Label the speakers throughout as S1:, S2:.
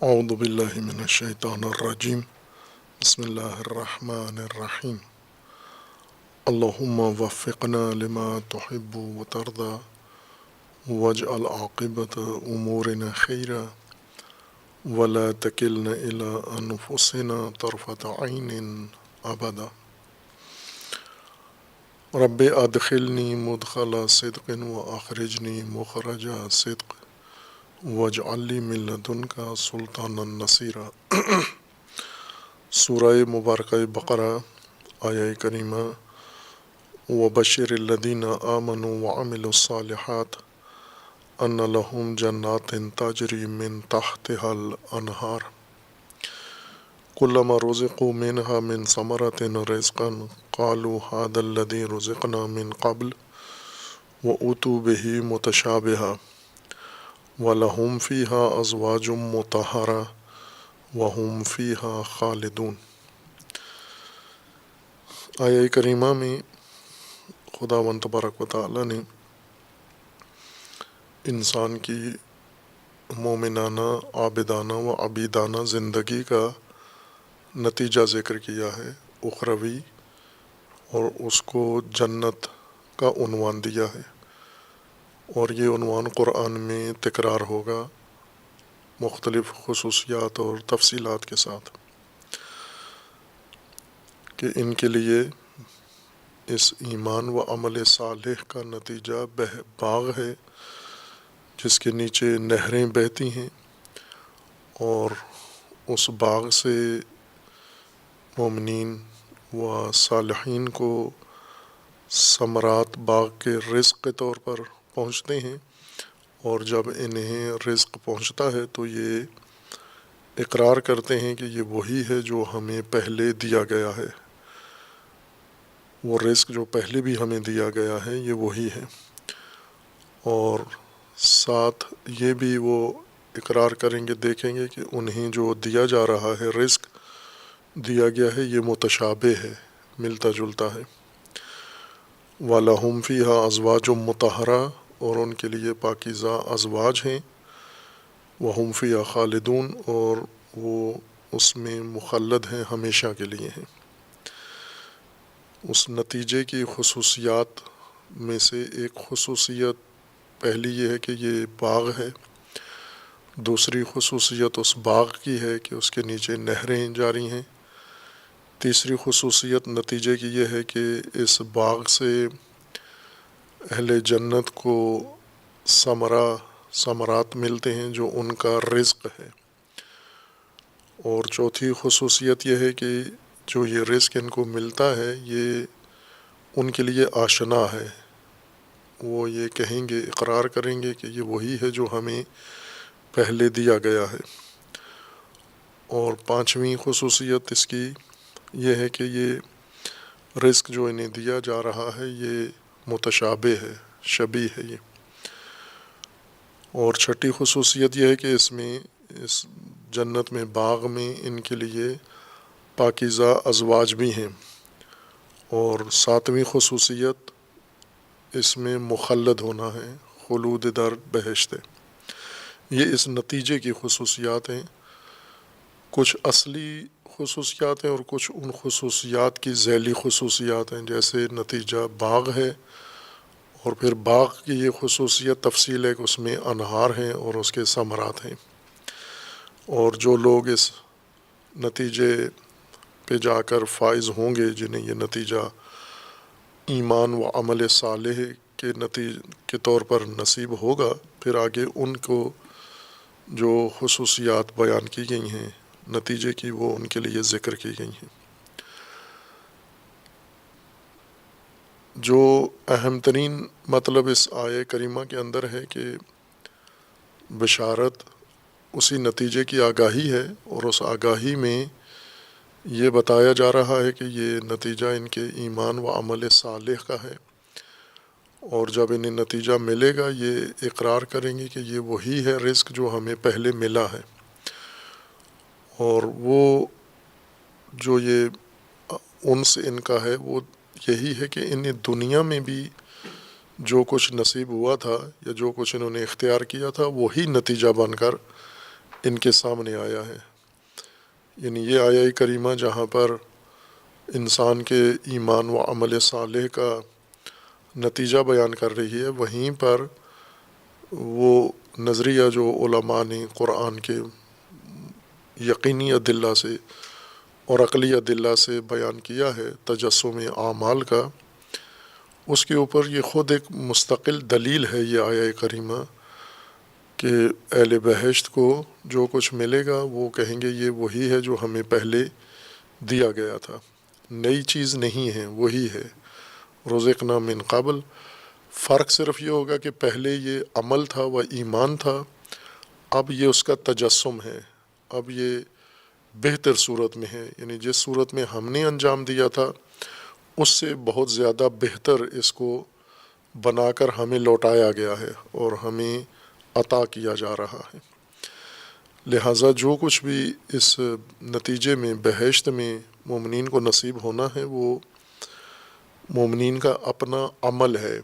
S1: اعوذ باللہ من الشیطان الرجیم بسم اللہ الرحمن الرحیم اللہم وفقنا لما تحب وترضى واجعل عاقبت امورنا خیرا ولا تکلنا الى انفسنا طرفت عین ابدا رب ادخلنی مدخل صدق واخرجنی مخرج صدق واجعل لی من لدنک سلطانا نصیرا۔ سورہ مبارکہ بقرہ آیہ کریمہ وبشر الذین آمنوا وعملوا الصالحات ان لهم جنات تجری من تحتها الانہار کلما رزقوا منها من ثمرة رزقا قالوا هذا الذي رزقنا من قبل وأتوا به متشابها وَلَهُمْ فِيهَا أَزْوَاجٌ مُطَهَّرَةٌ وَهُمْ فِيهَا خَالِدُونَ۔ آیہ کریمہ میں خداوند تبارک و تعالیٰ نے انسان کی مومنانہ، عابدانہ و عبیدانہ زندگی کا نتیجہ ذکر کیا ہے اخروی، اور اس کو جنت کا عنوان دیا ہے، اور یہ عنوان قرآن میں تکرار ہوگا مختلف خصوصیات اور تفصیلات کے ساتھ، کہ ان کے لیے اس ایمان و عمل صالح کا نتیجہ باغ ہے جس کے نیچے نہریں بہتی ہیں، اور اس باغ سے مومنین و صالحین کو ثمرات باغ کے رزق کے طور پر پہنچتے ہیں، اور جب انہیں رزق پہنچتا ہے تو یہ اقرار کرتے ہیں کہ یہ وہی ہے جو ہمیں پہلے دیا گیا ہے، وہ رزق جو پہلے بھی ہمیں دیا گیا ہے یہ وہی ہے، اور ساتھ یہ بھی وہ اقرار کریں گے، دیکھیں گے کہ انہیں جو دیا جا رہا ہے، رزق دیا گیا ہے، یہ متشابہ ہے، ملتا جلتا ہے۔ وَلَهُمْ فِيهَا أَزْوَاجٌ مُطَهَّرَةٌ، اور ان کے لیے پاکیزہ ازواج ہیں، وَهُمْ فِيهَا خَالِدُونَ، اور وہ اس میں مخلد ہیں، ہمیشہ کے لیے ہیں۔ اس نتیجے کی خصوصیات میں سے ایک خصوصیت پہلی یہ ہے کہ یہ باغ ہے، دوسری خصوصیت اس باغ کی ہے کہ اس کے نیچے نہریں جاری ہیں، تیسری خصوصیت نتیجے کی یہ ہے کہ اس باغ سے اہل جنت کو ثمرات ملتے ہیں جو ان کا رزق ہے، اور چوتھی خصوصیت یہ ہے کہ جو یہ رزق ان کو ملتا ہے یہ ان کے لیے آشنا ہے، وہ یہ کہیں گے، اقرار کریں گے کہ یہ وہی ہے جو ہمیں پہلے دیا گیا ہے۔ اور پانچویں خصوصیت اس کی یہ ہے کہ یہ رزق جو انہیں دیا جا رہا ہے یہ متشابہ ہے، شبیہ ہے یہ۔ اور چھٹی خصوصیت یہ ہے کہ اس جنت میں، باغ میں ان کے لیے پاکیزہ ازواج بھی ہیں، اور ساتویں خصوصیت اس میں مخلد ہونا ہے، خلود در بہشت ہے۔ یہ اس نتیجے کی خصوصیات ہیں، کچھ اصلی خصوصیات ہیں اور کچھ ان خصوصیات کی ذیلی خصوصیات ہیں، جیسے نتیجہ باغ ہے، اور پھر باغ کی یہ خصوصیت تفصیل ہے کہ اس میں انہار ہیں اور اس کے ثمرات ہیں، اور جو لوگ اس نتیجے پہ جا کر فائز ہوں گے، جنہیں یہ نتیجہ ایمان و عمل صالح کے طور پر نصیب ہوگا، پھر آگے ان کو جو خصوصیات بیان کی گئی ہیں نتیجے کی، وہ ان کے لیے ذکر کی گئی ہیں۔ جو اہم ترین مطلب اس آیہ کریمہ کے اندر ہے کہ بشارت اسی نتیجے کی آگاہی ہے، اور اس آگاہی میں یہ بتایا جا رہا ہے کہ یہ نتیجہ ان کے ایمان و عمل صالح کا ہے، اور جب انہیں نتیجہ ملے گا یہ اقرار کریں گے کہ یہ وہی ہے رزق جو ہمیں پہلے ملا ہے، اور وہ جو یہ انس ان کا ہے وہ یہی ہے کہ انہیں دنیا میں بھی جو کچھ نصیب ہوا تھا یا جو کچھ انہوں نے اختیار کیا تھا وہی نتیجہ بن کر ان کے سامنے آیا ہے. یعنی یہ آیہ کریمہ جہاں پر انسان کے ایمان و عمل صالح کا نتیجہ بیان کر رہی ہے، وہیں پر وہ نظریہ جو علماء نے قرآن کے یقینی ادلہ سے اور عقلی ادلہ سے بیان کیا ہے تجسم اعمال کا، اس کے اوپر یہ خود ایک مستقل دلیل ہے یہ آیہ کریمہ کہ اہل بہشت کو جو کچھ ملے گا وہ کہیں گے یہ وہی ہے جو ہمیں پہلے دیا گیا تھا، نئی چیز نہیں ہے، وہی ہے. رزقنا من قبل. فرق صرف یہ ہوگا کہ پہلے یہ عمل تھا و ایمان تھا، اب یہ اس کا تجسم ہے، اب یہ بہتر صورت میں ہے. یعنی جس صورت میں ہم نے انجام دیا تھا اس سے بہت زیادہ بہتر اس کو بنا کر ہمیں لوٹایا گیا ہے اور ہمیں عطا کیا جا رہا ہے. لہٰذا جو کچھ بھی اس نتیجے میں بہشت میں مومنین کو نصیب ہونا ہے وہ مومنین کا اپنا عمل ہے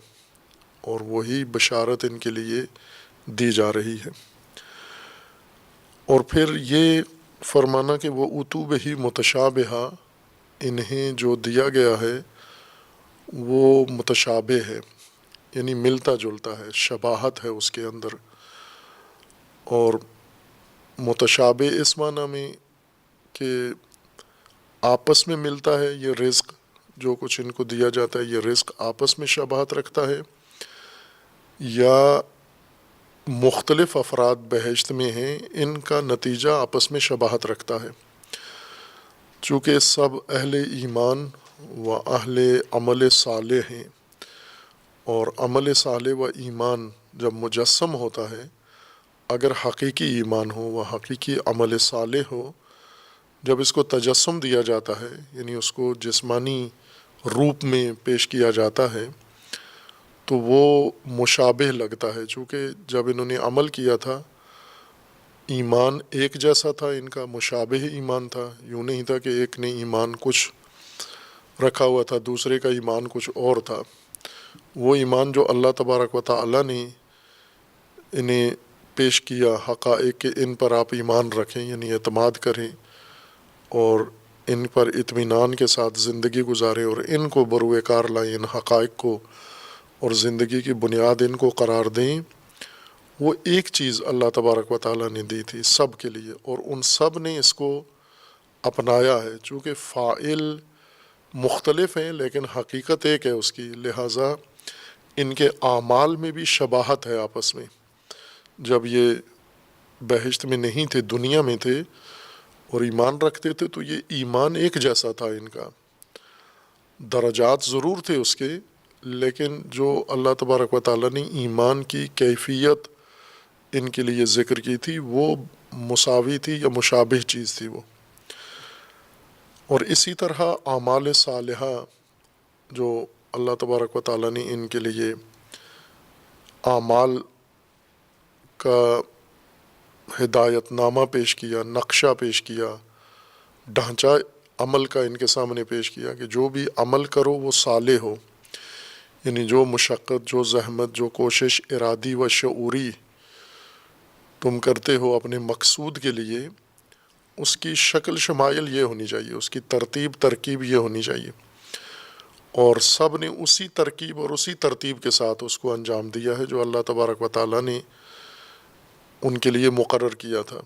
S1: اور وہی بشارت ان کے لیے دی جا رہی ہے. اور پھر یہ فرمانا کہ وہ اتو بہی متشابہہ، انہیں جو دیا گیا ہے وہ متشابہ ہے، یعنی ملتا جلتا ہے، شباہت ہے اس کے اندر. اور متشابہ اس معنی میں کہ آپس میں ملتا ہے، یہ رزق جو کچھ ان کو دیا جاتا ہے یہ رزق آپس میں شباہت رکھتا ہے، یا مختلف افراد بہشت میں ہیں ان کا نتیجہ آپس میں شباہت رکھتا ہے. چونکہ سب اہل ایمان و اہل عمل صالح ہیں، اور عمل صالح و ایمان جب مجسم ہوتا ہے، اگر حقیقی ایمان ہو و حقیقی عمل صالح ہو، جب اس کو تجسم دیا جاتا ہے یعنی اس کو جسمانی روپ میں پیش کیا جاتا ہے تو وہ مشابہ لگتا ہے. چونکہ جب انہوں نے عمل کیا تھا ایمان ایک جیسا تھا، ان کا مشابہ ایمان تھا، یوں نہیں تھا کہ ایک نے ایمان کچھ رکھا ہوا تھا دوسرے کا ایمان کچھ اور تھا. وہ ایمان جو اللہ تبارک و تعالی نے انہیں پیش کیا حقائق کہ ان پر آپ ایمان رکھیں یعنی اعتماد کریں اور ان پر اطمینان کے ساتھ زندگی گزاریں اور ان کو بروئے کار لائیں، ان حقائق کو اور زندگی کی بنیاد ان کو قرار دیں. وہ ایک چیز اللہ تبارک و تعالیٰ نے دی تھی سب کے لیے، اور ان سب نے اس کو اپنایا ہے. چونکہ فاعل مختلف ہیں لیکن حقیقت ایک ہے اس کی، لہٰذا ان کے اعمال میں بھی شباہت ہے آپس میں. جب یہ بہشت میں نہیں تھے، دنیا میں تھے اور ایمان رکھتے تھے تو یہ ایمان ایک جیسا تھا. ان کا درجات ضرور تھے اس کے، لیکن جو اللہ تبارک و تعالیٰ نے ایمان کی کیفیت ان کے لیے ذکر کی تھی وہ مساوی تھی یا مشابہ چیز تھی وہ. اور اسی طرح اعمال صالحہ جو اللہ تبارک و تعالیٰ نے ان کے لیے اعمال کا ہدایت نامہ پیش کیا، نقشہ پیش کیا، ڈھانچہ عمل کا ان کے سامنے پیش کیا کہ جو بھی عمل کرو وہ صالح ہو. یعنی جو مشقت، جو زحمت، جو کوشش ارادی و شعوری تم کرتے ہو اپنے مقصود کے لیے، اس کی شکل شمائل یہ ہونی چاہیے، اس کی ترکیب یہ ہونی چاہیے. اور سب نے اسی ترکیب اور اسی ترتیب کے ساتھ اس کو انجام دیا ہے جو اللہ تبارک و تعالیٰ نے ان کے لیے مقرر کیا تھا.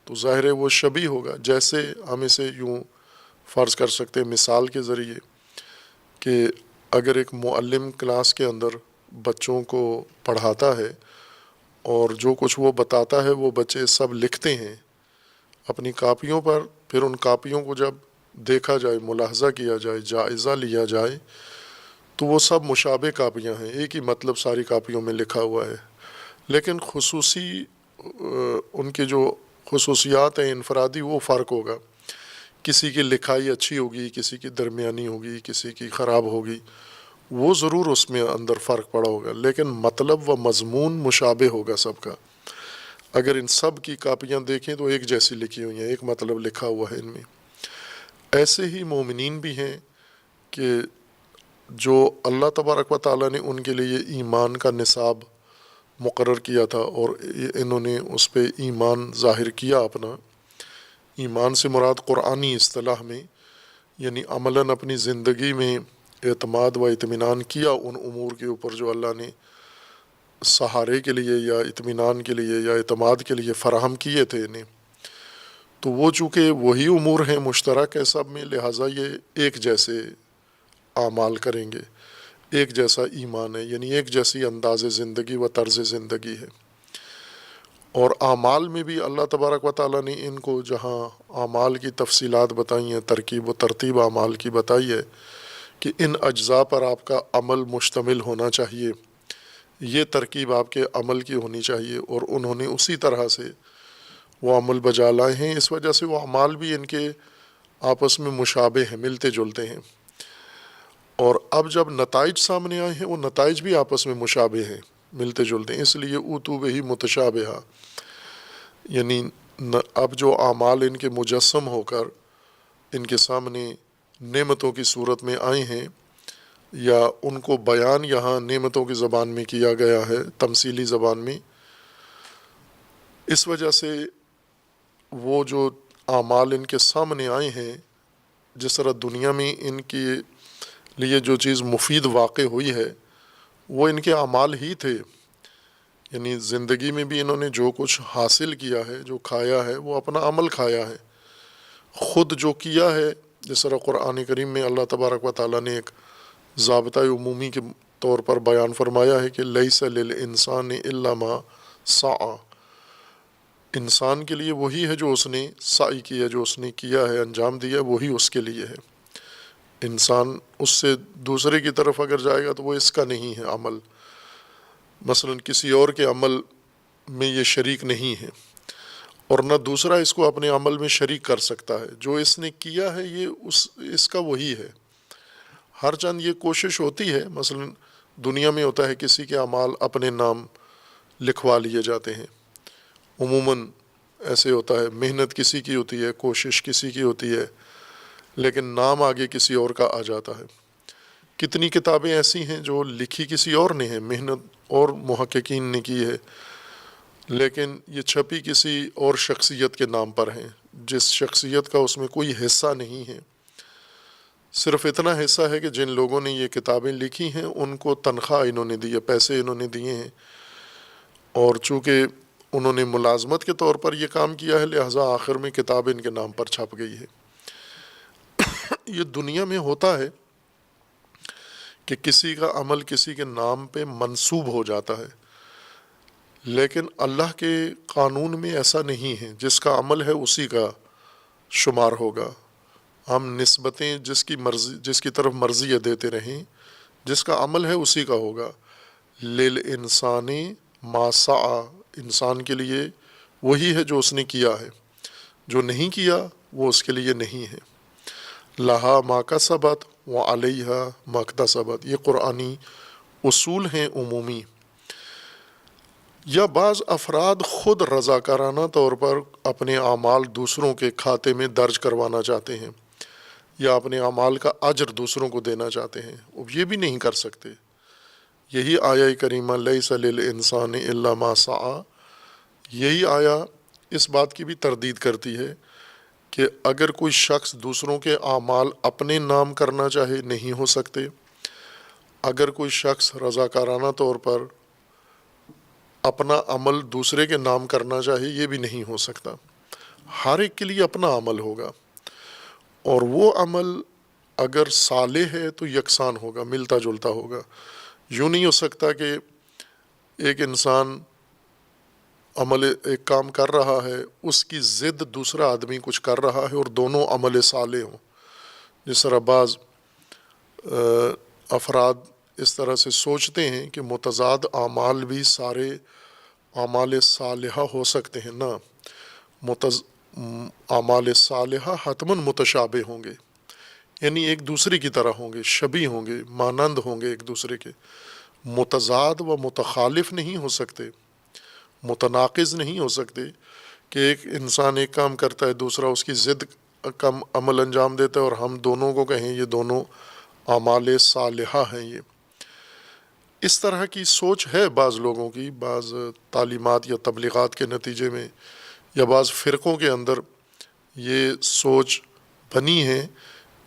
S1: تو ظاہر ہے وہ شبیہ ہوگا. جیسے ہم اسے یوں فرض کر سکتے ہیں مثال کے ذریعے کہ اگر ایک معلم کلاس کے اندر بچوں کو پڑھاتا ہے اور جو کچھ وہ بتاتا ہے وہ بچے سب لکھتے ہیں اپنی کاپیوں پر، پھر ان کاپیوں کو جب دیکھا جائے، ملاحظہ کیا جائے، جائزہ لیا جائے تو وہ سب مشابہ کاپیاں ہیں، ایک ہی مطلب ساری کاپیوں میں لکھا ہوا ہے. لیکن خصوصی ان کے جو خصوصیات ہیں انفرادی وہ فرق ہوگا. کسی کی لکھائی اچھی ہوگی، کسی کی درمیانی ہوگی، کسی کی خراب ہوگی، وہ ضرور اس میں اندر فرق پڑا ہوگا، لیکن مطلب و مضمون مشابہ ہوگا سب کا. اگر ان سب کی کاپیاں دیکھیں تو ایک جیسی لکھی ہوئی ہیں، ایک مطلب لکھا ہوا ہے ان میں. ایسے ہی مومنین بھی ہیں کہ جو اللہ تبارک و تعالیٰ نے ان کے لیے ایمان کا نصاب مقرر کیا تھا، اور انہوں نے اس پہ ایمان ظاہر کیا اپنا۔ ایمان سے مراد قرآنی اصطلاح میں یعنی عملاً اپنی زندگی میں اعتماد و اطمینان کیا ان امور کے اوپر جو اللہ نے سہارے کے لیے یا اطمینان کے لیے یا اعتماد کے لیے فراہم کیے تھے انہیں، تو وہ چونکہ وہی امور ہیں مشترک ہے سب میں، لہٰذا یہ ایک جیسے اعمال کریں گے، ایک جیسا ایمان ہے، یعنی ایک جیسی انداز زندگی و طرز زندگی ہے۔ اور اعمال میں بھی اللہ تبارک و تعالیٰ نے ان کو جہاں اعمال کی تفصیلات بتائی ہیں، ترکیب و ترتیب اعمال کی بتائی ہے کہ ان اجزاء پر آپ کا عمل مشتمل ہونا چاہیے، یہ ترکیب آپ کے عمل کی ہونی چاہیے، اور انہوں نے اسی طرح سے وہ عمل بجا لائے ہیں۔ اس وجہ سے وہ اعمال بھی ان کے آپس میں مشابہ ہیں، ملتے جلتے ہیں، اور اب جب نتائج سامنے آئے ہیں وہ نتائج بھی آپس میں مشابہ ہیں، ملتے جلتے ہیں، اس لیے اوتو بہ متشابہہ، یعنی اب جو اعمال ان کے مجسم ہو کر ان کے سامنے نعمتوں کی صورت میں آئے ہیں، یا ان کو بیان یہاں نعمتوں کی زبان میں کیا گیا ہے، تمثیلی زبان میں، اس وجہ سے وہ جو اعمال ان کے سامنے آئے ہیں، جس طرح دنیا میں ان کے لیے جو چیز مفید واقع ہوئی ہے وہ ان کے اعمال ہی تھے، یعنی زندگی میں بھی انہوں نے جو کچھ حاصل کیا ہے، جو کھایا ہے، وہ اپنا عمل کھایا ہے، خود جو کیا ہے، جس طرح قرآن کریم میں اللہ تبارک و تعالیٰ نے ایک ضابطہ عمومی کے طور پر بیان فرمایا ہے کہ لیس للانسان الا ما سعی، انسان کے لیے وہی ہے جو اس نے سعی کیا، جو اس نے کیا ہے، انجام دیا، وہی اس کے لیے ہے۔ انسان اس سے دوسرے کی طرف اگر جائے گا تو وہ اس کا نہیں ہے عمل، مثلا کسی اور کے عمل میں یہ شریک نہیں ہے، اور نہ دوسرا اس کو اپنے عمل میں شریک کر سکتا ہے، جو اس نے کیا ہے یہ اس کا وہی ہے۔ ہر چند یہ کوشش ہوتی ہے، مثلا دنیا میں ہوتا ہے کسی کے اعمال اپنے نام لکھوا لیے جاتے ہیں، عموماً ایسے ہوتا ہے، محنت کسی کی ہوتی ہے، کوشش کسی کی ہوتی ہے، لیکن نام آگے کسی اور کا آ جاتا ہے۔ کتنی کتابیں ایسی ہیں جو لکھی کسی اور نے ہے، محنت اور محققین نے کی ہے، لیکن یہ چھپی کسی اور شخصیت کے نام پر ہیں، جس شخصیت کا اس میں کوئی حصہ نہیں ہے، صرف اتنا حصہ ہے کہ جن لوگوں نے یہ کتابیں لکھی ہیں ان کو تنخواہ انہوں نے دی ہے، پیسے انہوں نے دیے ہیں، اور چونکہ انہوں نے ملازمت کے طور پر یہ کام کیا ہے لہٰذا آخر میں کتاب ان کے نام پر چھپ گئی ہے۔ یہ دنیا میں ہوتا ہے کہ کسی کا عمل کسی کے نام پہ منسوب ہو جاتا ہے، لیکن اللہ کے قانون میں ایسا نہیں ہے، جس کا عمل ہے اسی کا شمار ہوگا۔ ہم نسبتیں جس کی طرف مرضی ہے دیتے رہیں، جس کا عمل ہے اسی کا ہوگا۔ للانسان ما سعی، انسان کے لیے وہی ہے جو اس نے کیا ہے، جو نہیں کیا وہ اس کے لیے نہیں ہے۔ لہا ما کسبت وعلیہا ما اکتسبت، یہ قرآنی اصول ہیں عمومی۔ یا بعض افراد خود رضاکارانہ طور پر اپنے اعمال دوسروں کے کھاتے میں درج کروانا چاہتے ہیں، یا اپنے اعمال کا اجر دوسروں کو دینا چاہتے ہیں، اب یہ بھی نہیں کر سکتے۔ یہی آیہ کریمہ لیس للانسان الا ما سعی، یہی آیہ اس بات کی بھی تردید کرتی ہے کہ اگر کوئی شخص دوسروں کے اعمال اپنے نام کرنا چاہے نہیں ہو سکتے، اگر کوئی شخص رضاکارانہ طور پر اپنا عمل دوسرے کے نام کرنا چاہے یہ بھی نہیں ہو سکتا۔ ہر ایک کے لیے اپنا عمل ہوگا، اور وہ عمل اگر صالح ہے تو یکساں ہوگا، ملتا جلتا ہوگا۔ یوں نہیں ہو سکتا کہ ایک انسان عمل ایک کام کر رہا ہے، اس کی ضد دوسرا آدمی کچھ کر رہا ہے اور دونوں عمل صالح ہوں۔ جس طرح بعض افراد اس طرح سے سوچتے ہیں کہ متضاد اعمال بھی سارے اعمال صالحہ ہو سکتے ہیں، نہ، اعمال صالحہ حتماً متشابہ ہوں گے، یعنی ایک دوسرے کی طرح ہوں گے، شبیہ ہوں گے، مانند ہوں گے ایک دوسرے کے، متضاد و متخالف نہیں ہو سکتے، متناقض نہیں ہو سکتے کہ ایک انسان ایک کام کرتا ہے دوسرا اس کی ضد کا عمل انجام دیتا ہے اور ہم دونوں کو کہیں یہ دونوں اعمال صالحہ ہیں۔ یہ اس طرح کی سوچ ہے بعض لوگوں کی، بعض تعلیمات یا تبلیغات کے نتیجے میں یا بعض فرقوں کے اندر یہ سوچ بنی ہے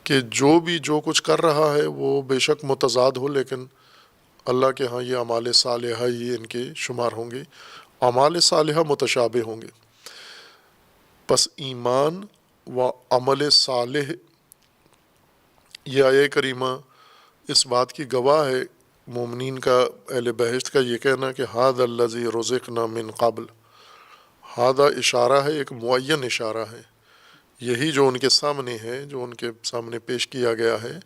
S1: کہ جو کچھ کر رہا ہے وہ بے شک متضاد ہو، لیکن اللہ کے ہاں یہ اعمال صالحہ ہی ان کے شمار ہوں گے، اعمال صالحہ متشابہ ہوں گے۔ پس ایمان و عمل صالح، یہ آیہ کریمہ اس بات کی گواہ ہے، مومنین کا، اہل بہشت کا یہ کہنا کہ ھذا الذی رزقنا من قبل، ھذا اشارہ ہے، ایک معین اشارہ ہے، یہی جو ان کے سامنے ہے، جو ان کے سامنے پیش کیا گیا ہے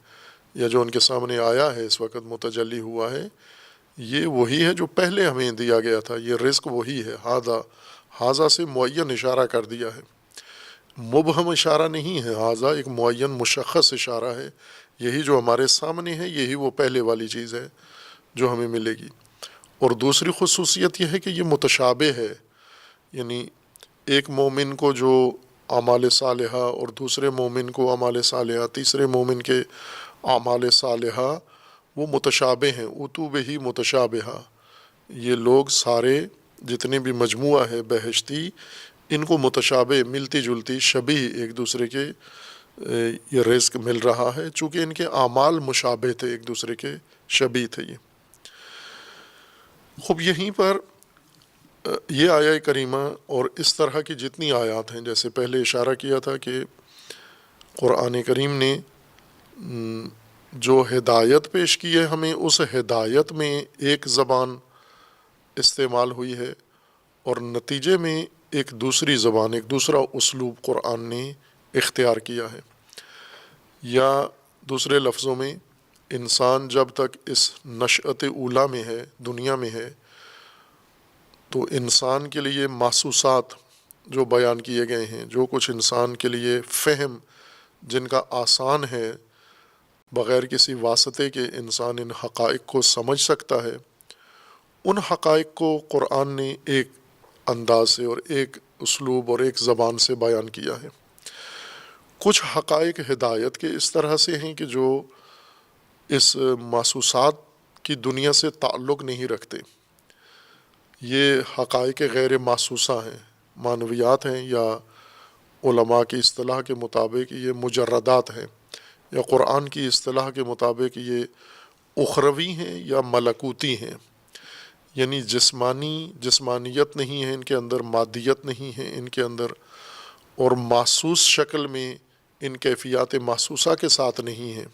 S1: یا جو ان کے سامنے آیا ہے، اس وقت متجلی ہوا ہے، یہ وہی ہے جو پہلے ہمیں دیا گیا تھا، یہ رزق وہی ہے۔ ھذا سے معین اشارہ کر دیا ہے، مبہم اشارہ نہیں ہے، ھذا ایک معین مشخص اشارہ ہے، یہی جو ہمارے سامنے ہے یہی وہ پہلے والی چیز ہے جو ہمیں ملے گی۔ اور دوسری خصوصیت یہ ہے کہ یہ متشابہ ہے، یعنی ایک مومن کو جو اعمال صالحہ اور دوسرے مومن کو اعمال صالحہ، تیسرے مومن کے اعمال صالحہ وہ متشابہ ہیں، اتو بہی متشابہہ، یہ لوگ سارے جتنے بھی مجموعہ ہے بہشتی، ان کو متشابہ، ملتی جلتی، شبیہ ایک دوسرے کے یہ رزق مل رہا ہے، چونکہ ان کے اعمال مشابہ تھے، ایک دوسرے کے شبیہ تھے یہ۔ خوب یہیں پر یہ آیہ کریمہ اور اس طرح کی جتنی آیات ہیں، جیسے پہلے اشارہ کیا تھا کہ قرآن کریم نے جو ہدایت پیش کی ہے ہمیں، اس ہدایت میں ایک زبان استعمال ہوئی ہے اور نتیجے میں ایک دوسری زبان، ایک دوسرا اسلوب قرآن نے اختیار کیا ہے۔ یا دوسرے لفظوں میں، انسان جب تک اس نشأت اولیٰ میں ہے، دنیا میں ہے، تو انسان کے لیے محسوسات جو بیان کیے گئے ہیں، جو کچھ انسان کے لیے فہم جن کا آسان ہے، بغیر کسی واسطے کے انسان ان حقائق کو سمجھ سکتا ہے، ان حقائق کو قرآن نے ایک انداز سے اور ایک اسلوب اور ایک زبان سے بیان کیا ہے۔ کچھ حقائق ہدایت کے اس طرح سے ہیں کہ جو اس محسوسات کی دنیا سے تعلق نہیں رکھتے، یہ حقائق غیر محسوسہ ہیں، معنویات ہیں، یا علماء کی اصطلاح کے مطابق یہ مجردات ہیں، یا قرآن کی اصطلاح کے مطابق یہ اخروی ہیں یا ملکوتی ہیں، یعنی جسمانیت نہیں ہے ان کے اندر، مادیت نہیں ہے ان کے اندر، اور محسوس شکل میں ان کیفیات محسوسہ کے ساتھ نہیں ہیں۔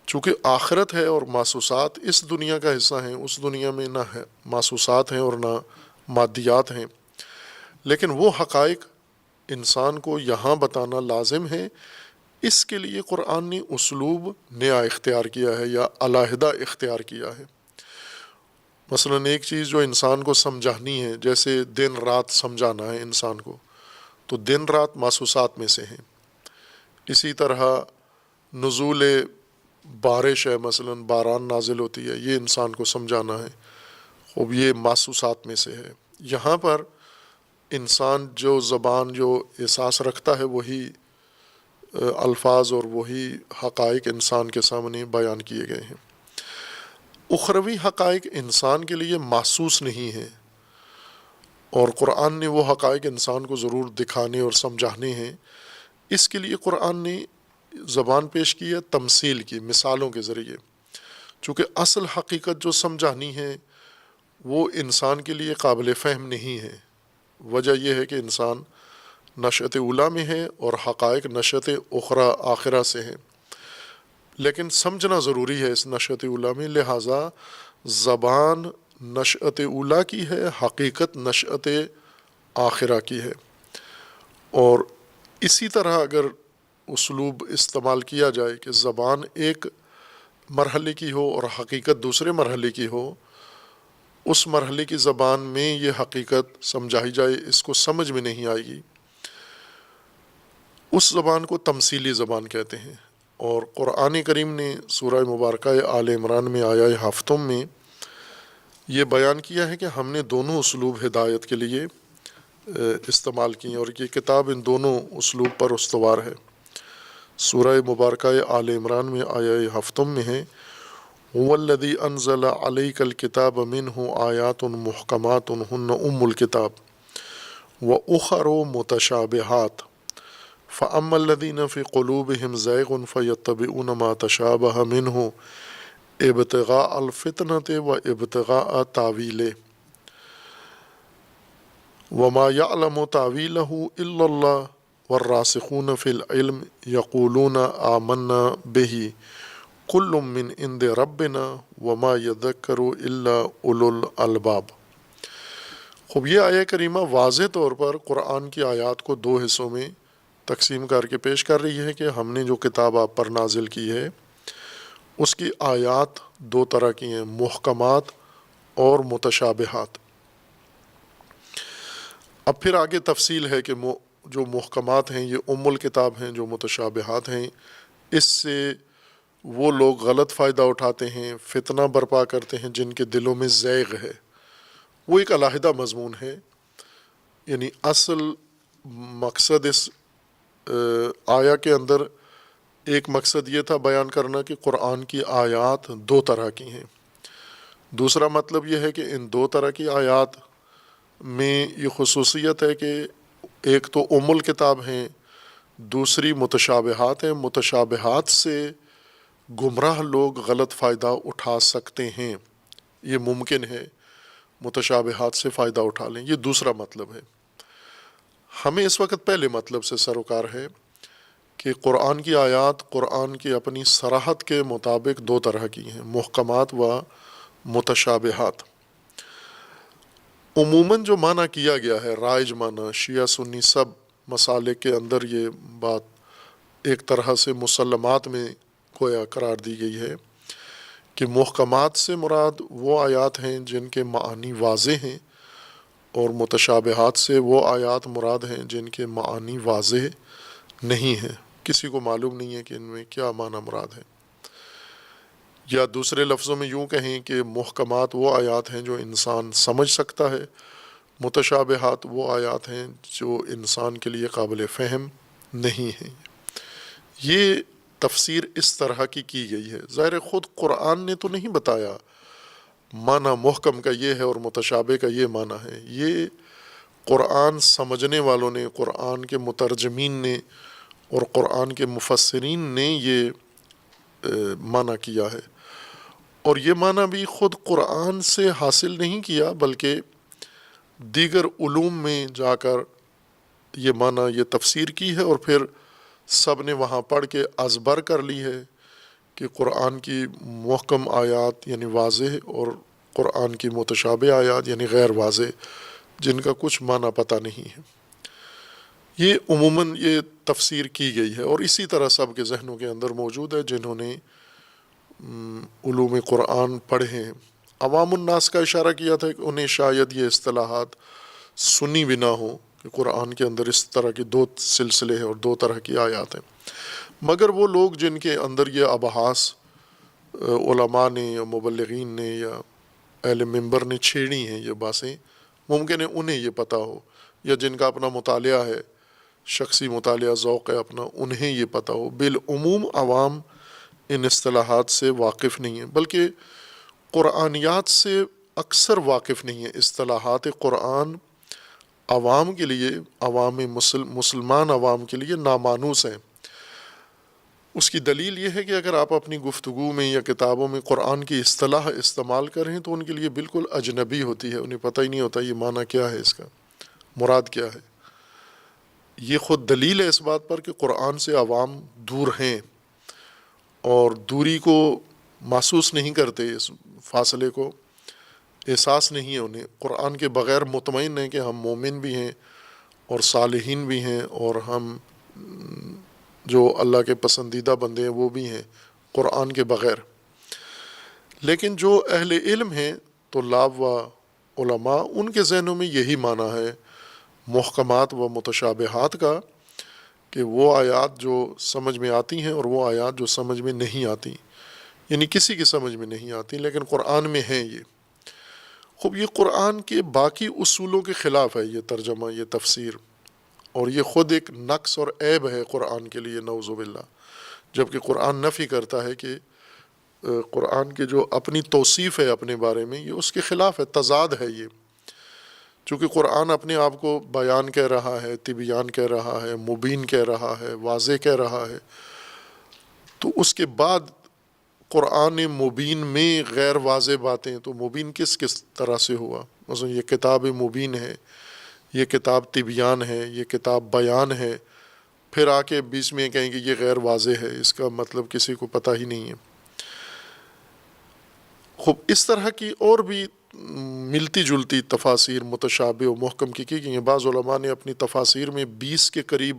S1: چونکہ آخرت ہے اور محسوسات اس دنیا کا حصہ ہیں، اس دنیا میں نہ ہے محسوسات ہیں اور نہ مادیات ہیں، لیکن وہ حقائق انسان کو یہاں بتانا لازم ہے، اس کے لیے قرآن نے اسلوب نیا اختیار کیا ہے یا علیحدہ اختیار کیا ہے۔ مثلا ایک چیز جو انسان کو سمجھانی ہے، جیسے دن رات سمجھانا ہے انسان کو، تو دن رات محسوسات میں سے ہیں۔ اسی طرح نزول بارش ہے، مثلا باران نازل ہوتی ہے، یہ انسان کو سمجھانا ہے، خوب یہ محسوسات میں سے ہے۔ یہاں پر انسان جو زبان، جو احساس رکھتا ہے، وہی الفاظ اور وہی حقائق انسان کے سامنے بیان کیے گئے ہیں۔ اخروی حقائق انسان کے لیے محسوس نہیں ہیں، اور قرآن نے وہ حقائق انسان کو ضرور دکھانے اور سمجھانے ہیں۔ اس کے لیے قرآن نے زبان پیش کی ہے تمثیل کی، مثالوں کے ذریعے، چونکہ اصل حقیقت جو سمجھانی ہے وہ انسان کے لیے قابل فہم نہیں ہے۔ وجہ یہ ہے کہ انسان نشأت اولیٰ میں ہے اور حقائق نشأت اخری آخرہ سے ہیں، لیکن سمجھنا ضروری ہے اس نشأت اولیٰ میں، لہٰذا زبان نشأت اولیٰ کی ہے، حقیقت نشأت آخرہ کی ہے۔ اور اسی طرح اگر اسلوب استعمال کیا جائے کہ زبان ایک مرحلے کی ہو اور حقیقت دوسرے مرحلے کی ہو، اس مرحلے کی زبان میں یہ حقیقت سمجھائی جائے، اس کو سمجھ میں نہیں آئے گی، اس زبان کو تمثیلی زبان کہتے ہیں۔ اور قرآن کریم نے سورہ مبارکہ آل عمران میں آیہ ہفتم میں یہ بیان کیا ہے کہ ہم نے دونوں اسلوب ہدایت کے لیے استعمال کیے، اور یہ کتاب ان دونوں اسلوب پر استوار ہے۔ سورہ مبارکہ آل عمران میں آیہ ہفتم میں ہے هو الذی انزل علیک الکتاب منہ آیات محکمات ہن ام الکتاب وأخر متشابہات فأما الذین فی قلوبہم زیغ فیتبعون ما تشابہ منہ ابتغاء الفتنة وابتغاء تاویلہ وما يعلم تاویلہ الا اللہ والراسخون فی العلم یقولون آمنا بہ کل من عند ربنا وما یذکر الا اولو الالباب۔ خوب یہ آیہ کریمہ واضح طور پر قرآن کی آیات کو دو حصوں میں تقسیم کر کے پیش کر رہی ہے کہ ہم نے جو کتاب آپ پر نازل کی ہے اس کی آیات دو طرح کی ہیں، محکمات اور متشابہات۔ اب پھر آگے تفصیل ہے کہ جو محکمات ہیں یہ ام الکتاب ہیں، جو متشابہات ہیں اس سے وہ لوگ غلط فائدہ اٹھاتے ہیں، فتنہ برپا کرتے ہیں جن کے دلوں میں زیغ ہے، وہ ایک علیحدہ مضمون ہے۔ یعنی اصل مقصد اس آیا کے اندر ایک مقصد یہ تھا بیان کرنا کہ قرآن کی آیات دو طرح کی ہیں۔ دوسرا مطلب یہ ہے کہ ان دو طرح کی آیات میں یہ خصوصیت ہے کہ ایک تو ام الکتاب ہیں، دوسری متشابہات ہیں۔ متشابہات سے گمراہ لوگ غلط فائدہ اٹھا سکتے ہیں، یہ ممکن ہے متشابہات سے فائدہ اٹھا لیں، یہ دوسرا مطلب ہے۔ ہمیں اس وقت پہلے مطلب سے سروکار ہے کہ قرآن کی آیات قرآن کی اپنی صراحت کے مطابق دو طرح کی ہیں، محکمات و متشابہات۔ عموماً جو معنی کیا گیا ہے، رائج معنی، شیعہ سنی سب مسالک کے اندر یہ بات ایک طرح سے مسلمات میں گویا قرار دی گئی ہے کہ محکمات سے مراد وہ آیات ہیں جن کے معانی واضح ہیں، اور متشابہات سے وہ آیات مراد ہیں جن کے معانی واضح نہیں ہیں، کسی کو معلوم نہیں ہے کہ ان میں کیا معنی مراد ہے۔ یا دوسرے لفظوں میں یوں کہیں کہ محکمات وہ آیات ہیں جو انسان سمجھ سکتا ہے، متشابہات وہ آیات ہیں جو انسان کے لیے قابل فہم نہیں ہیں۔ یہ تفسیر اس طرح کی گئی ہے۔ ظاہر خود قرآن نے تو نہیں بتایا معنی محکم کا یہ ہے اور متشابہ کا یہ معنی ہے، یہ قرآن سمجھنے والوں نے، قرآن کے مترجمین نے اور قرآن کے مفسرین نے یہ معنی کیا ہے، اور یہ معنی بھی خود قرآن سے حاصل نہیں کیا بلکہ دیگر علوم میں جا کر یہ معنی یہ تفسیر کی ہے، اور پھر سب نے وہاں پڑھ کے ازبر کر لی ہے کہ قرآن کی محکم آیات یعنی واضح اور قرآن کی متشابہ آیات یعنی غیر واضح، جن کا کچھ معنی پتہ نہیں ہے۔ یہ عموماً یہ تفسیر کی گئی ہے، اور اسی طرح سب کے ذہنوں کے اندر موجود ہے جنہوں نے علوم قرآن پڑھے ہیں۔ عوام الناس کا اشارہ کیا تھا کہ انہیں شاید یہ اصطلاحات سنی بھی نہ ہوں کہ قرآن کے اندر اس طرح کی دو سلسلے ہیں اور دو طرح کی آیات ہیں، مگر وہ لوگ جن کے اندر یہ ابحاث علماء نے یا مبلغین نے یا اہل منبر نے چھیڑی ہیں یہ باتیں، ممکن ہے انہیں یہ پتہ ہو، یا جن کا اپنا مطالعہ ہے، شخصی مطالعہ ذوق ہے اپنا، انہیں یہ پتہ ہو۔ بالعموم عوام ان اصطلاحات سے واقف نہیں ہیں، بلکہ قرآنیات سے اکثر واقف نہیں ہیں۔ اصطلاحات قرآن عوام کے لیے، عوام مسلمان عوام کے لیے نامانوس ہیں۔ اس کی دلیل یہ ہے کہ اگر آپ اپنی گفتگو میں یا کتابوں میں قرآن کی اصطلاح استعمال کریں تو ان کے لیے بالکل اجنبی ہوتی ہے، انہیں پتہ ہی نہیں ہوتا یہ معنی کیا ہے، اس کا مراد کیا ہے۔ یہ خود دلیل ہے اس بات پر کہ قرآن سے عوام دور ہیں اور دوری کو محسوس نہیں کرتے، اس فاصلے کو احساس نہیں ہے انہیں، قرآن کے بغیر مطمئن ہیں کہ ہم مومن بھی ہیں اور صالحین بھی ہیں اور ہم جو اللہ کے پسندیدہ بندے ہیں وہ بھی ہیں قرآن کے بغیر۔ لیکن جو اہل علم ہیں طلاب و علماء، ان کے ذہنوں میں یہی معنی ہے محکمات و متشابہات کا، کہ وہ آیات جو سمجھ میں آتی ہیں اور وہ آیات جو سمجھ میں نہیں آتی، یعنی کسی کی سمجھ میں نہیں آتی لیکن قرآن میں ہیں یہ۔ خوب یہ قرآن کے باقی اصولوں کے خلاف ہے یہ ترجمہ، یہ تفسیر، اور یہ خود ایک نقص اور عیب ہے قرآن کے لیے، نعوذ باللہ، جبکہ قرآن نفی کرتا ہے کہ قرآن کے جو اپنی توصیف ہے اپنے بارے میں، یہ اس کے خلاف ہے، تضاد ہے یہ. چونکہ قرآن اپنے آپ کو بیان کہہ رہا ہے، تبیان کہہ رہا ہے، مبین کہہ رہا ہے، واضح کہہ رہا ہے، تو اس کے بعد قرآن مبین میں غیر واضح باتیں، تو مبین کس طرح سے ہوا؟ مثلا یہ کتاب مبین ہے، یہ کتاب تبیان ہے، یہ کتاب بیان ہے، پھر آ کے بیچ میں کہیں کہ یہ غیر واضح ہے، اس کا مطلب کسی کو پتہ ہی نہیں ہے. خوب اس طرح کی اور بھی ملتی جلتی تفاسیر متشابہ و محکم کی گئی ہیں. بعض علماء نے اپنی تفاسیر میں 20 کے قریب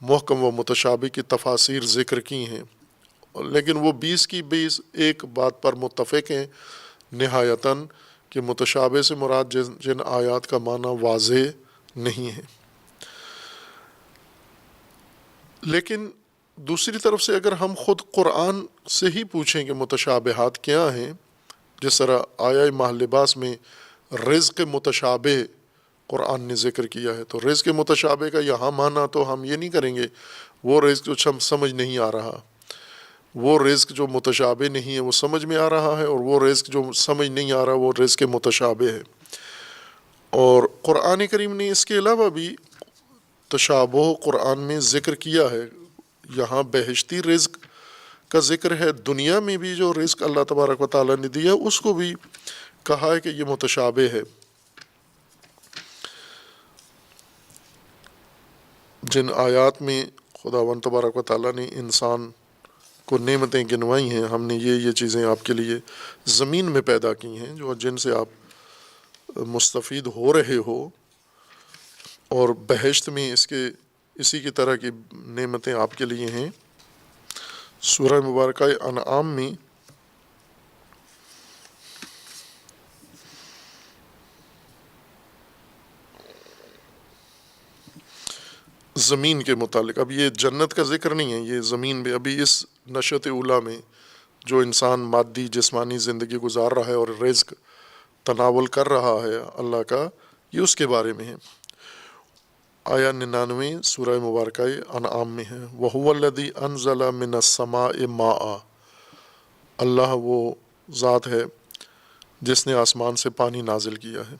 S1: محکم و متشابہ کی تفاسیر ذکر کی ہیں، لیکن وہ 20 کی 20 ایک بات پر متفق ہیں نہایتاً کہ متشابہ سے مراد جن آیات کا معنی واضح نہیں ہے. لیکن دوسری طرف سے اگر ہم خود قرآن سے ہی پوچھیں کہ متشابہات کیا ہیں، جس طرح آیہ ماہ لباس میں رزق متشابہ قرآن نے ذکر کیا ہے، تو رزق متشابہ کا یہاں معنی تو ہم یہ نہیں کریں گے وہ رزق جو سمجھ نہیں آ رہا، وہ رزق جو متشابہ نہیں ہے وہ سمجھ میں آ رہا ہے، اور وہ رزق جو سمجھ نہیں آ رہا وہ رزق متشابہ ہے. اور قرآن کریم نے اس کے علاوہ بھی تشابہ قرآن میں ذکر کیا ہے. یہاں بہشتی رزق کا ذکر ہے، دنیا میں بھی جو رزق اللہ تبارک و تعالیٰ نے دیا اس کو بھی کہا ہے کہ یہ متشابہ ہے. جن آیات میں خداوند تبارک و تعالیٰ نے انسان کو نعمتیں گنوائی ہیں، ہم نے یہ چیزیں آپ کے لیے زمین میں پیدا کی ہیں جو جن سے آپ مستفید ہو رہے ہو، اور بہشت میں اسی کی طرح کی نعمتیں آپ کے لیے ہیں. سورہ مبارکہ انعام میں زمین کے متعلق، اب یہ جنت کا ذکر نہیں ہے، یہ زمین میں ابھی اس نشأت اولیٰ میں جو انسان مادی جسمانی زندگی گزار رہا ہے اور رزق تناول کر رہا ہے اللہ کا، یہ اس کے بارے میں ہے. آیا 99 سورہ مبارکہ انعام میں ہے، وَهُوَ الَّذِي أَنزَلَ مِنَ السَّمَاءِ مَاءً، اللہ وہ ذات ہے جس نے آسمان سے پانی نازل کیا ہے.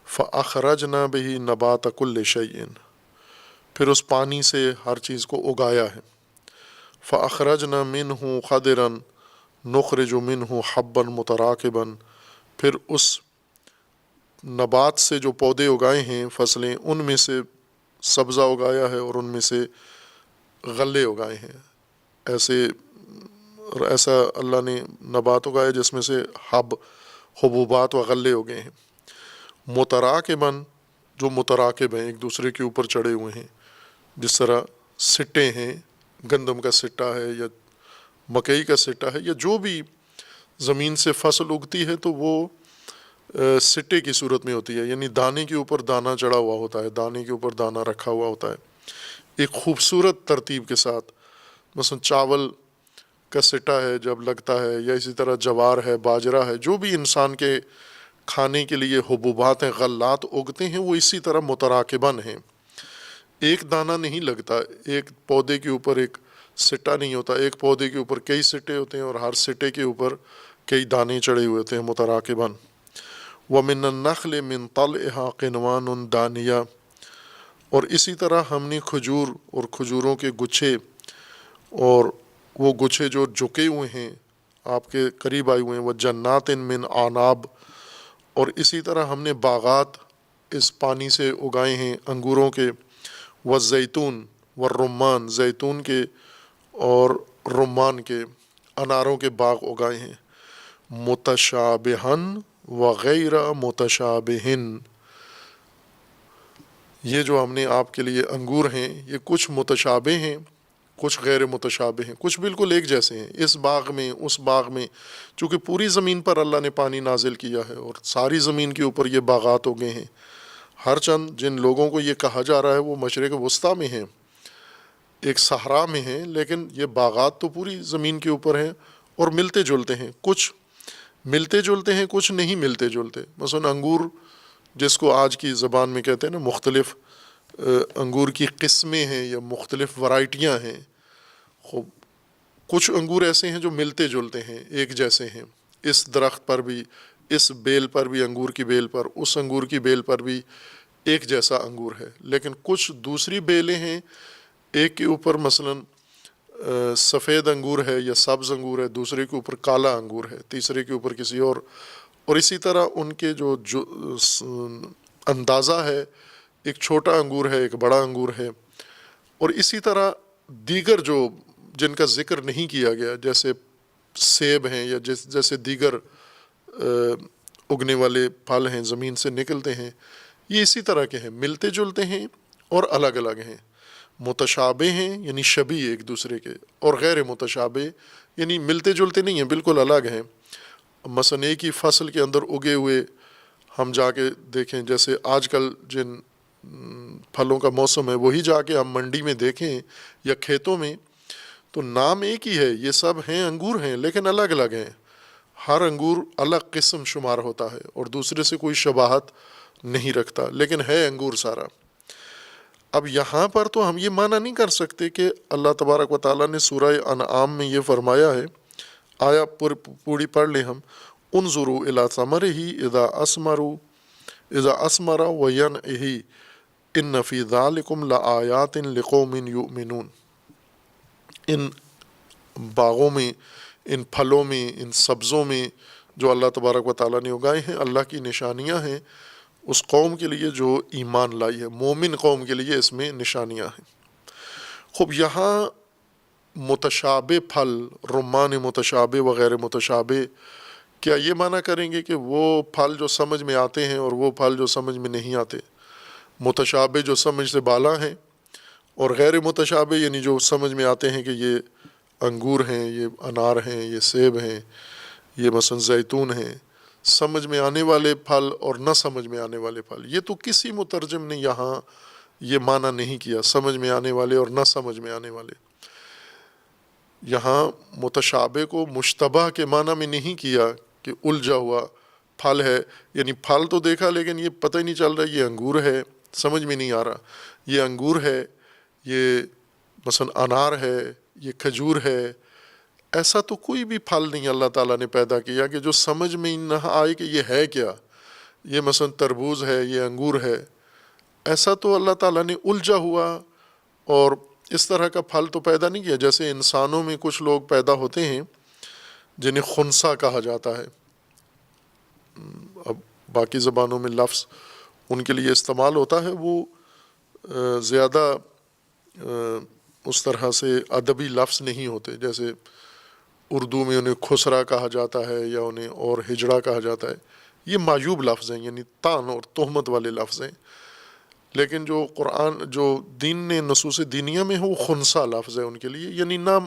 S1: فَأَخْرَجْنَا بِهِ نَبَاتَ كُلِّ شَيْءٍ، پھر اس پانی سے ہر چیز کو اگایا ہے. فَأَخْرَجْنَا مِنْهُ خَضِرًا نُخْرِجُ مِنْهُ حَبًّا مُتَرَاكِبًا، پھر اس نبات سے جو پودے اگائے ہیں فصلیں، ان میں سے سبزہ اگایا ہے اور ان میں سے غلے اگائے ہیں. ایسا اللہ نے نبات اگایا جس میں سے حبوبات و غلے اگے ہیں. متراکباً، جو متراکب ہیں ایک دوسرے کے اوپر چڑھے ہوئے ہیں، جس طرح سٹے ہیں، گندم کا سٹا ہے یا مکئی کا سٹا ہے، یا جو بھی زمین سے فصل اگتی ہے تو وہ سٹے کی صورت میں ہوتی ہے، یعنی دانے کے اوپر دانہ چڑھا ہوا ہوتا ہے، دانے کے اوپر دانہ رکھا ہوا ہوتا ہے ایک خوبصورت ترتیب کے ساتھ. مثلا چاول کا سٹا ہے جب لگتا ہے، یا اسی طرح جوار ہے، باجرہ ہے، جو بھی انسان کے کھانے کے لیے حبوبات ہیں، غلات اگتے ہیں، وہ اسی طرح متراکباً ہیں. ایک دانہ نہیں لگتا، ایک پودے کے اوپر ایک سٹا نہیں ہوتا، ایک پودے کے اوپر کئی سٹے ہوتے ہیں اور ہر سٹے کے اوپر کئی دانے چڑھے ہوئے ہوتے ہیں متراکباً. وَمِنَ النَّخْلِ مِن طَلْعِهَا قِنْوَانٌ دَانِيَةٌ، اور اسی طرح ہم نے کھجور اور کھجوروں کے گچھے، اور وہ گچھے جو جھکے ہوئے ہیں آپ کے قریب آئے ہوئے ہیں، وَجَنَّاتٍ مِّنْ أَعْنَابٍ، اور اسی طرح ہم نے باغات اس پانی سے اگائے ہیں انگوروں کے، وَالزَّيْتُونَ وَالرُّمَّانَ، زیتون کے اور رمان کے، اناروں کے باغ اگائے ہیں. متشابہن وغیر متشابہن، یہ جو ہم نے آپ کے لیے انگور ہیں یہ کچھ متشابہ ہیں، کچھ غیر متشابہ ہیں، کچھ بالکل ایک جیسے ہیں. اس باغ میں اس باغ میں، چونکہ پوری زمین پر اللہ نے پانی نازل کیا ہے اور ساری زمین کے اوپر یہ باغات اگے ہیں. ہر چند جن لوگوں کو یہ کہا جا رہا ہے وہ مشرق وسطیٰ میں ہیں، ایک صحرا میں ہیں، لیکن یہ باغات تو پوری زمین کے اوپر ہیں اور ملتے جلتے ہیں. کچھ ملتے جلتے ہیں، کچھ نہیں ملتے جلتے. مثلا انگور جس کو آج کی زبان میں کہتے ہیں نا، مختلف انگور کی قسمیں ہیں یا مختلف ورائٹیاں ہیں. خوب کچھ انگور ایسے ہیں جو ملتے جلتے ہیں، ایک جیسے ہیں، اس درخت پر بھی، اس بیل پر بھی، انگور کی بیل پر، اس انگور کی بیل پر بھی ایک جیسا انگور ہے۔ لیکن کچھ دوسری بیلیں ہیں، ایک کے اوپر مثلاً سفید انگور ہے یا سبز انگور ہے، دوسرے کے اوپر کالا انگور ہے، تیسرے کے اوپر کسی اور اسی طرح ان کے جو اندازہ ہے، ایک چھوٹا انگور ہے، ایک بڑا انگور ہے، اور اسی طرح دیگر جو جن کا ذکر نہیں کیا گیا، جیسے سیب ہیں یا جیسے دیگر اگنے والے پھل ہیں، زمین سے نکلتے ہیں، یہ اسی طرح کے ہیں، ملتے جلتے ہیں اور الگ الگ ہیں، متشابہ ہیں یعنی شبیہ ایک دوسرے کے، اور غیر متشابہ یعنی ملتے جلتے نہیں ہیں، بالکل الگ ہیں۔ مثلاً ایک ہی فصل کے اندر اگے ہوئے ہم جا کے دیکھیں، جیسے آج کل جن پھلوں کا موسم ہے وہی جا کے ہم منڈی میں دیکھیں یا کھیتوں میں، تو نام ایک ہی ہے، یہ سب ہیں انگور ہیں لیکن الگ الگ ہیں، ہر انگور الگ قسم شمار ہوتا ہے اور دوسرے سے کوئی شباہت نہیں رکھتا، لیکن ہے انگور سارا۔ اب یہاں پر تو ہم یہ معنی نہیں کر سکتے کہ اللہ تبارک و تعالیٰ نے سورہ انعام میں یہ فرمایا ہے، آیا پوری پڑھ لیں ہم، انظروا الی ثمرہ اذا اثمر وینعہ ان فی ذلکم لآیات لقوم یؤمنون۔ ان باغوں میں، ان پھلوں میں، ان سبزوں میں جو اللہ تبارک و تعالیٰ نے اگائے ہیں، اللہ کی نشانیاں ہیں اس قوم کے لیے جو ایمان لائی ہے، مومن قوم کے لیے اس میں نشانیاں ہیں۔ خوب یہاں متشابہ پھل، رمان متشابہ وغیر متشابہ، کیا یہ معنی کریں گے کہ وہ پھل جو سمجھ میں آتے ہیں اور وہ پھل جو سمجھ میں نہیں آتے؟ متشابہ جو سمجھ سے بالا ہیں، اور غیر متشابہ یعنی جو سمجھ میں آتے ہیں کہ یہ انگور ہیں، یہ انار ہیں، یہ سیب ہیں، یہ مثلا زیتون ہیں، سمجھ میں آنے والے پھل اور نہ سمجھ میں آنے والے پھل۔ یہ تو کسی مترجم نے یہاں یہ معنی نہیں کیا، سمجھ میں آنے والے اور نہ سمجھ میں آنے والے۔ یہاں متشابہ کو مشتبہ کے معنی میں نہیں کیا کہ الجھا ہوا پھل ہے، یعنی پھل تو دیکھا لیکن یہ پتہ ہی نہیں چل رہا یہ انگور ہے، سمجھ میں نہیں آ رہا یہ انگور ہے، یہ مثلا انار ہے، یہ کھجور ہے۔ ایسا تو کوئی بھی پھل نہیں اللہ تعالیٰ نے پیدا کیا کہ جو سمجھ میں نہ آئے کہ یہ ہے کیا، یہ مثلا تربوز ہے، یہ انگور ہے۔ ایسا تو اللہ تعالیٰ نے الجھا ہوا اور اس طرح کا پھل تو پیدا نہیں کیا۔ جیسے انسانوں میں کچھ لوگ پیدا ہوتے ہیں جنہیں خنثی کہا جاتا ہے، اب باقی زبانوں میں لفظ ان کے لیے استعمال ہوتا ہے، وہ زیادہ اس طرح سے ادبی لفظ نہیں ہوتے، جیسے اردو میں انہیں خسرا کہا جاتا ہے یا انہیں اور ہجڑا کہا جاتا ہے، یہ معیوب لفظ ہیں، یعنی طعن اور تہمت والے لفظ ہیں۔ لیکن جو قرآن، جو دین نے نصوص دینیہ میں ہے، وہ خنثی لفظ ہے ان کے لیے، یعنی نہ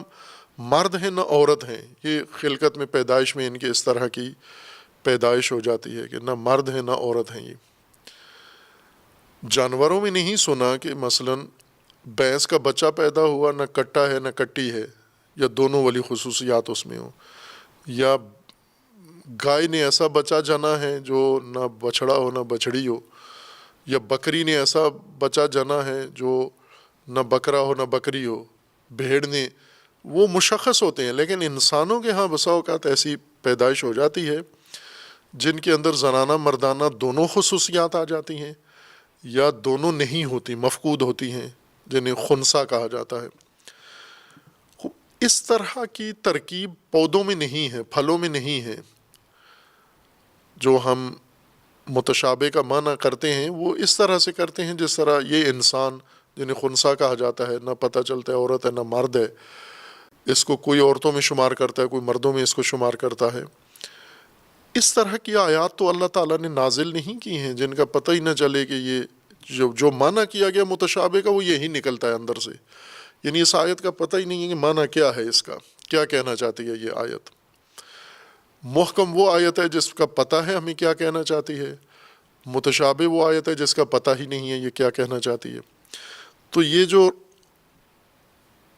S1: مرد ہیں نہ عورت ہیں، یہ خلقت میں پیدائش میں ان کے اس طرح کی پیدائش ہو جاتی ہے کہ نہ مرد ہیں نہ عورت ہیں۔ یہ جانوروں میں نہیں سنا کہ مثلاً بھینس کا بچہ پیدا ہوا، نہ کٹا ہے نہ کٹی ہے، یا دونوں والی خصوصیات اس میں ہوں، یا گائے نے ایسا بچہ جنا ہے جو نہ بچھڑا ہو نہ بچھڑی ہو، یا بکری نے ایسا بچہ جنا ہے جو نہ بکرا ہو نہ بکری ہو، بھیڑ نے، وہ مشخص ہوتے ہیں۔ لیکن انسانوں کے ہاں بسا اوقات ایسی پیدائش ہو جاتی ہے جن کے اندر زنانہ مردانہ دونوں خصوصیات آ جاتی ہیں، یا دونوں نہیں ہوتی، مفقود ہوتی ہیں، جنہیں خنثی کہا جاتا ہے۔ اس طرح کی ترکیب پودوں میں نہیں ہے، پھلوں میں نہیں ہے۔ جو ہم متشابہ کا معنی کرتے ہیں وہ اس طرح سے کرتے ہیں جس طرح یہ انسان جنہیں خنثی کہا جاتا ہے، نہ پتہ چلتا ہے عورت ہے نہ مرد ہے، اس کو کوئی عورتوں میں شمار کرتا ہے، کوئی مردوں میں اس کو شمار کرتا ہے۔ اس طرح کی آیات تو اللہ تعالیٰ نے نازل نہیں کی ہیں جن کا پتہ ہی نہ چلے کہ یہ جو معنی کیا گیا متشابہ کا وہ یہی نکلتا ہے اندر سے، یعنی اس آیت کا پتہ ہی نہیں ہے کہ معنی کیا ہے، اس کا کیا کہنا چاہتی ہے یہ آیت۔ محکم وہ آیت ہے جس کا پتہ ہے ہمیں کیا کہنا چاہتی ہے، متشابہ وہ آیت ہے جس کا پتہ ہی نہیں ہے یہ کیا کہنا چاہتی ہے۔ تو یہ جو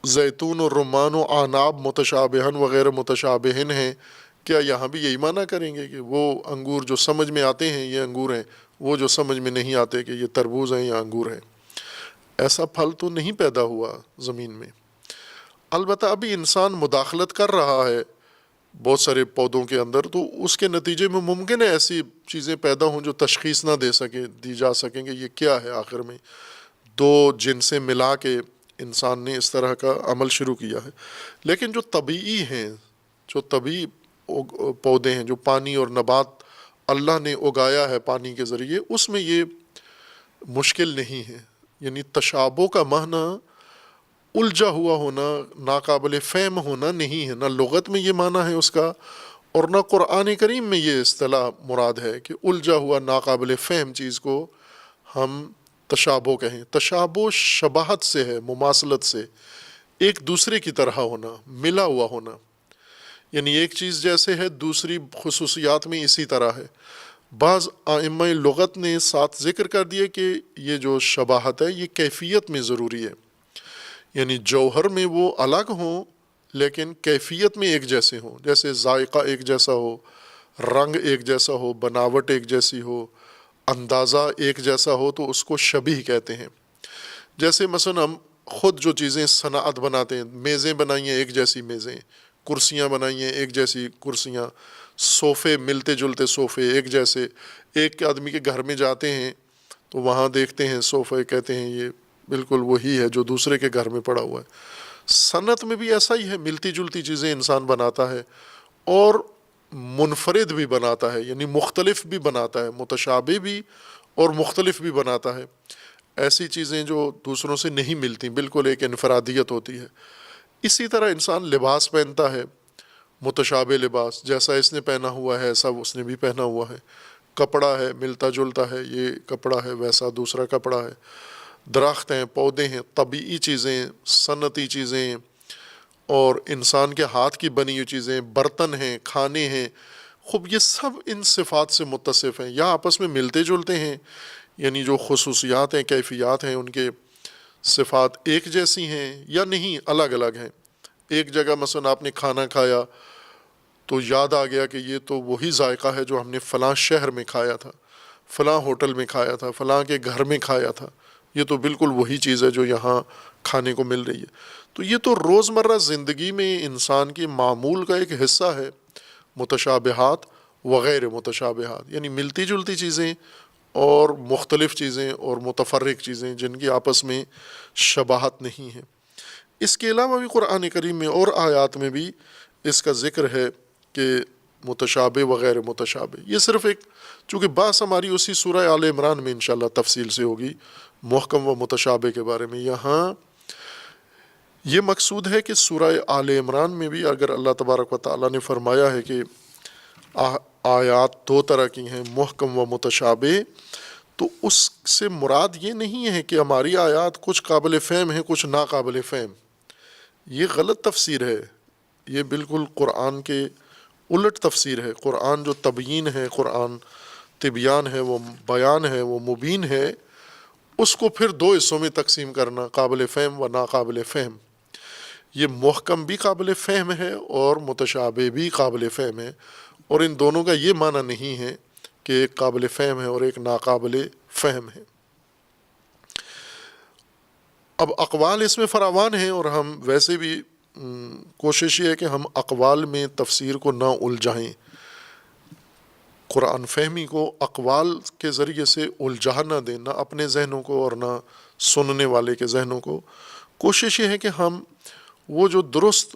S1: زیتون و رمان و عناب متشابہن وغیرہ متشابہن ہیں، کیا یہاں بھی یہی معنی کریں گے کہ وہ انگور جو سمجھ میں آتے ہیں یہ انگور ہیں، وہ جو سمجھ میں نہیں آتے کہ یہ تربوز ہیں یا انگور ہیں؟ ایسا پھل تو نہیں پیدا ہوا زمین میں۔ البتہ ابھی انسان مداخلت کر رہا ہے بہت سارے پودوں کے اندر، تو اس کے نتیجے میں ممکن ہے ایسی چیزیں پیدا ہوں جو تشخیص نہ دی جا سکیں کہ یہ کیا ہے آخر میں۔ دو جنسیں ملا کے انسان نے اس طرح کا عمل شروع کیا ہے، لیکن جو طبیعی ہیں، جو طبیعی پودے ہیں، جو پانی اور نبات اللہ نے اگایا ہے پانی کے ذریعے، اس میں یہ مشکل نہیں ہے۔ یعنی تشابہ کا معنی الجھا ہوا ہونا، ناقابل فہم ہونا نہیں ہے، نہ لغت میں یہ معنی ہے اس کا، اور نہ قرآن کریم میں یہ اصطلاح مراد ہے کہ الجھا ہوا ناقابل فہم چیز کو ہم تشابہ کہیں۔ تشابہ شباہت سے ہے، مماثلت سے، ایک دوسرے کی طرح ہونا، ملا ہوا ہونا، یعنی ایک چیز جیسے ہے دوسری خصوصیات میں اسی طرح ہے۔ بعض ائمہ لغت نے ساتھ ذکر کر دیا کہ یہ جو شباہت ہے یہ کیفیت میں ضروری ہے، یعنی جوہر میں وہ الگ ہوں لیکن کیفیت میں ایک جیسے ہوں، جیسے ذائقہ ایک جیسا ہو، رنگ ایک جیسا ہو، بناوٹ ایک جیسی ہو، اندازہ ایک جیسا ہو، تو اس کو شبیہ کہتے ہیں۔ جیسے مثلا ہم خود جو چیزیں صنعت بناتے ہیں، میزیں بنائی ہیں ایک جیسی میزیں، کرسیاں بنائی ہیں ایک جیسی کرسیاں، صوفے ملتے جلتے صوفے ایک جیسے، ایک آدمی کے گھر میں جاتے ہیں تو وہاں دیکھتے ہیں صوفے، کہتے ہیں یہ بالکل وہی ہے جو دوسرے کے گھر میں پڑا ہوا ہے۔ صنعت میں بھی ایسا ہی ہے، ملتی جلتی چیزیں انسان بناتا ہے اور منفرد بھی بناتا ہے، یعنی مختلف بھی بناتا ہے، متشابہ بھی اور مختلف بھی بناتا ہے۔ ایسی چیزیں جو دوسروں سے نہیں ملتی، بالکل ایک انفرادیت ہوتی ہے۔ اسی طرح انسان لباس پہنتا ہے، متشابہ لباس، جیسا اس نے پہنا ہوا ہے ایسا اس نے بھی پہنا ہوا ہے۔ کپڑا ہے ملتا جلتا ہے، یہ کپڑا ہے ویسا دوسرا کپڑا ہے۔ درخت ہیں، پودے ہیں، طبیعی چیزیں، صنعتی چیزیں، اور انسان کے ہاتھ کی بنی ہوئی چیزیں، برتن ہیں، کھانے ہیں، خوب یہ سب ان صفات سے متصف ہیں یا آپس میں ملتے جلتے ہیں، یعنی جو خصوصیات ہیں، کیفیات ہیں، ان کے صفات ایک جیسی ہیں یا نہیں، الگ الگ ہیں۔ ایک جگہ مثلا آپ نے کھانا کھایا تو یاد آ گیا کہ یہ تو وہی ذائقہ ہے جو ہم نے فلاں شہر میں کھایا تھا، فلاں ہوٹل میں کھایا تھا، فلاں کے گھر میں کھایا تھا، یہ تو بالکل وہی چیز ہے جو یہاں کھانے کو مل رہی ہے۔ تو یہ تو روزمرہ زندگی میں انسان کی معمول کا ایک حصہ ہے، متشابہات وغیر متشابہات، یعنی ملتی جلتی چیزیں اور مختلف چیزیں اور متفرق چیزیں جن کی آپس میں شباہت نہیں ہے۔ اس کے علاوہ بھی قرآن کریم میں اور آیات میں بھی اس کا ذکر ہے کہ متشابہ وغیر متشابہ۔ یہ صرف ایک، چونکہ بحث ہماری اسی سورہ آل عمران میں انشاءاللہ تفصیل سے ہوگی محکم و متشابہ کے بارے میں، یہاں یہ مقصود ہے کہ سورہ آل عمران میں بھی اگر اللہ تبارک و تعالیٰ نے فرمایا ہے کہ آیات دو طرح کی ہیں، محکم و متشابہ، تو اس سے مراد یہ نہیں ہے کہ ہماری آیات کچھ قابل فہم ہیں کچھ ناقابل فہم، یہ غلط تفسیر ہے، یہ بالکل قرآن کے الٹ تفسیر ہے۔ قرآن جو تبیین ہے، قرآن تبیان ہے، وہ بیان ہے، وہ مبین ہے، اس کو پھر دو حصوں میں تقسیم کرنا، قابل فہم و ناقابل فہم۔ یہ محکم بھی قابل فہم ہے اور متشابہ بھی قابل فہم ہے، اور ان دونوں کا یہ معنی نہیں ہے کہ ایک قابل فہم ہے اور ایک ناقابل فہم ہے۔ اب اقوال اس میں فراوان ہیں، اور ہم ویسے بھی کوشش یہ ہے کہ ہم اقوال میں تفسیر کو نہ الجھائیں، قرآن فہمی کو اقوال کے ذریعے سے الجھا نہ دیں، نہ اپنے ذہنوں کو اور نہ سننے والے کے ذہنوں کو۔ کوشش یہ ہے کہ ہم وہ جو درست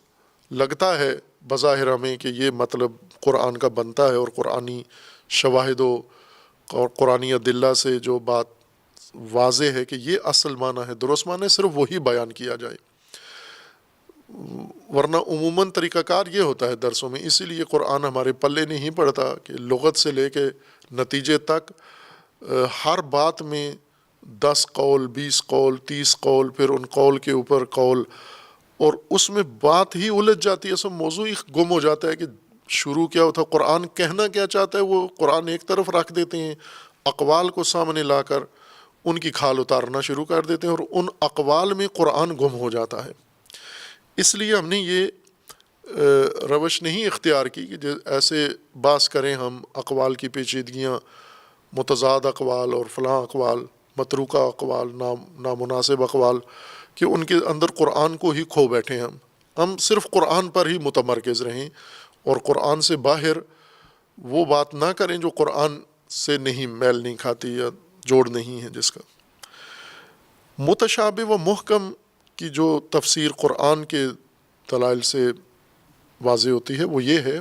S1: لگتا ہے بظاہر ہمیں کہ یہ مطلب قرآن کا بنتا ہے، اور قرآنی شواہد اور قرآنی ادلہ سے جو بات واضح ہے کہ یہ اصل معنی ہے، درست معنی ہے، صرف وہی بیان کیا جائے۔ ورنہ عموماً طریقہ کار یہ ہوتا ہے درسوں میں، اسی لیے قرآن ہمارے پلے نہیں پڑتا کہ لغت سے لے کے نتیجے تک ہر بات میں 10 قول، 20 قول، 30 قول، پھر ان قول کے اوپر قول، اور اس میں بات ہی الجھ جاتی ہے، سب موضوع ہی گم ہو جاتا ہے کہ شروع کیا ہوتا ہے، قرآن کہنا کیا چاہتا ہے وہ قرآن ایک طرف رکھ دیتے ہیں، اقوال کو سامنے لا کر ان کی کھال اتارنا شروع کر دیتے ہیں، اور ان اقوال میں قرآن گم ہو جاتا ہے۔ اس لیے ہم نے یہ روش نہیں اختیار کی کہ ایسے بحث کریں ہم اقوال کی پیچیدگیاں، متضاد اقوال اور فلاں اقوال، متروکہ اقوال، نامناسب اقوال، کہ ان کے اندر قرآن کو ہی کھو بیٹھے ہم۔ ہم صرف قرآن پر ہی متمرکز رہیں اور قرآن سے باہر وہ بات نہ کریں جو قرآن سے نہیں میل نہیں کھاتی یا جوڑ نہیں ہے جس کا۔ متشابہ و محکم کی جو تفسیر قرآن کے دلائل سے واضح ہوتی ہے وہ یہ ہے،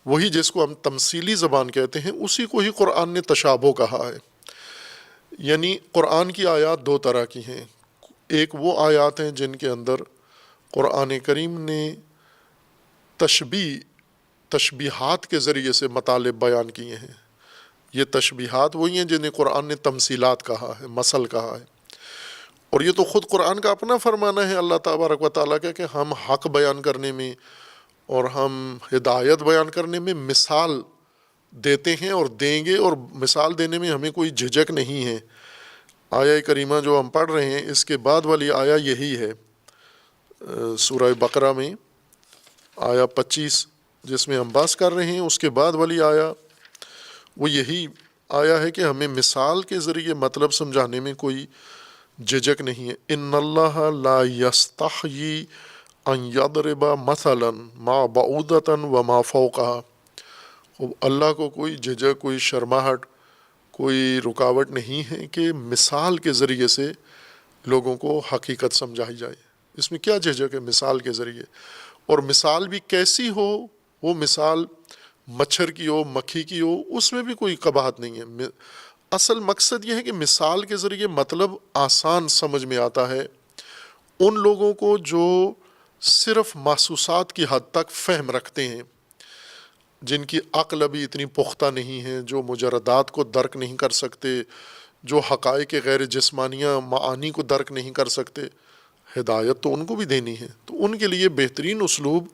S1: وہی جس کو ہم تمثیلی زبان کہتے ہیں اسی کو ہی قرآن نے تشابہ کہا ہے۔ یعنی قرآن کی آیات دو طرح کی ہیں، ایک وہ آیات ہیں جن کے اندر قرآن کریم نے تشبیہات کے ذریعے سے مطالب بیان کیے ہیں، یہ تشبیہات وہی ہیں جنہیں قرآن نے تمثیلات کہا ہے، مثل کہا ہے، اور یہ تو خود قرآن کا اپنا فرمانا ہے اللہ تبارک و تعالیٰ کا کہ ہم حق بیان کرنے میں اور ہم ہدایت بیان کرنے میں مثال دیتے ہیں اور دیں گے، اور مثال دینے میں ہمیں کوئی جھجک نہیں ہے۔ آیہ کریمہ جو ہم پڑھ رہے ہیں اس کے بعد والی آیہ یہی ہے، سورہ بقرہ میں آیہ 25 جس میں ہم بحث کر رہے ہیں، اس کے بعد والی آیہ وہ یہی آیہ ہے کہ ہمیں مثال کے ذریعے مطلب سمجھانے میں کوئی جھجک نہیں ہے۔ ان اللہ لا یستحیی ان یضرب مثلا ما بعودۃ وما فوقها، اللہ کو کوئی جھجک، کوئی شرماہٹ، کوئی رکاوٹ نہیں ہے کہ مثال کے ذریعے سے لوگوں کو حقیقت سمجھائی جائے۔ اس میں کیا جھجک ہے مثال کے ذریعے؟ اور مثال بھی کیسی ہو، وہ مثال مچھر کی ہو، مکھی کی ہو، اس میں بھی کوئی قباحت نہیں ہے۔ اصل مقصد یہ ہے کہ مثال کے ذریعے مطلب آسان سمجھ میں آتا ہے ان لوگوں کو جو صرف محسوسات کی حد تک فہم رکھتے ہیں، جن کی عقل ابھی اتنی پختہ نہیں ہے، جو مجردات کو درک نہیں کر سکتے، جو حقائق غیر جسمانیہ معانی کو درک نہیں کر سکتے۔ ہدایت تو ان کو بھی دینی ہے، تو ان کے لیے بہترین اسلوب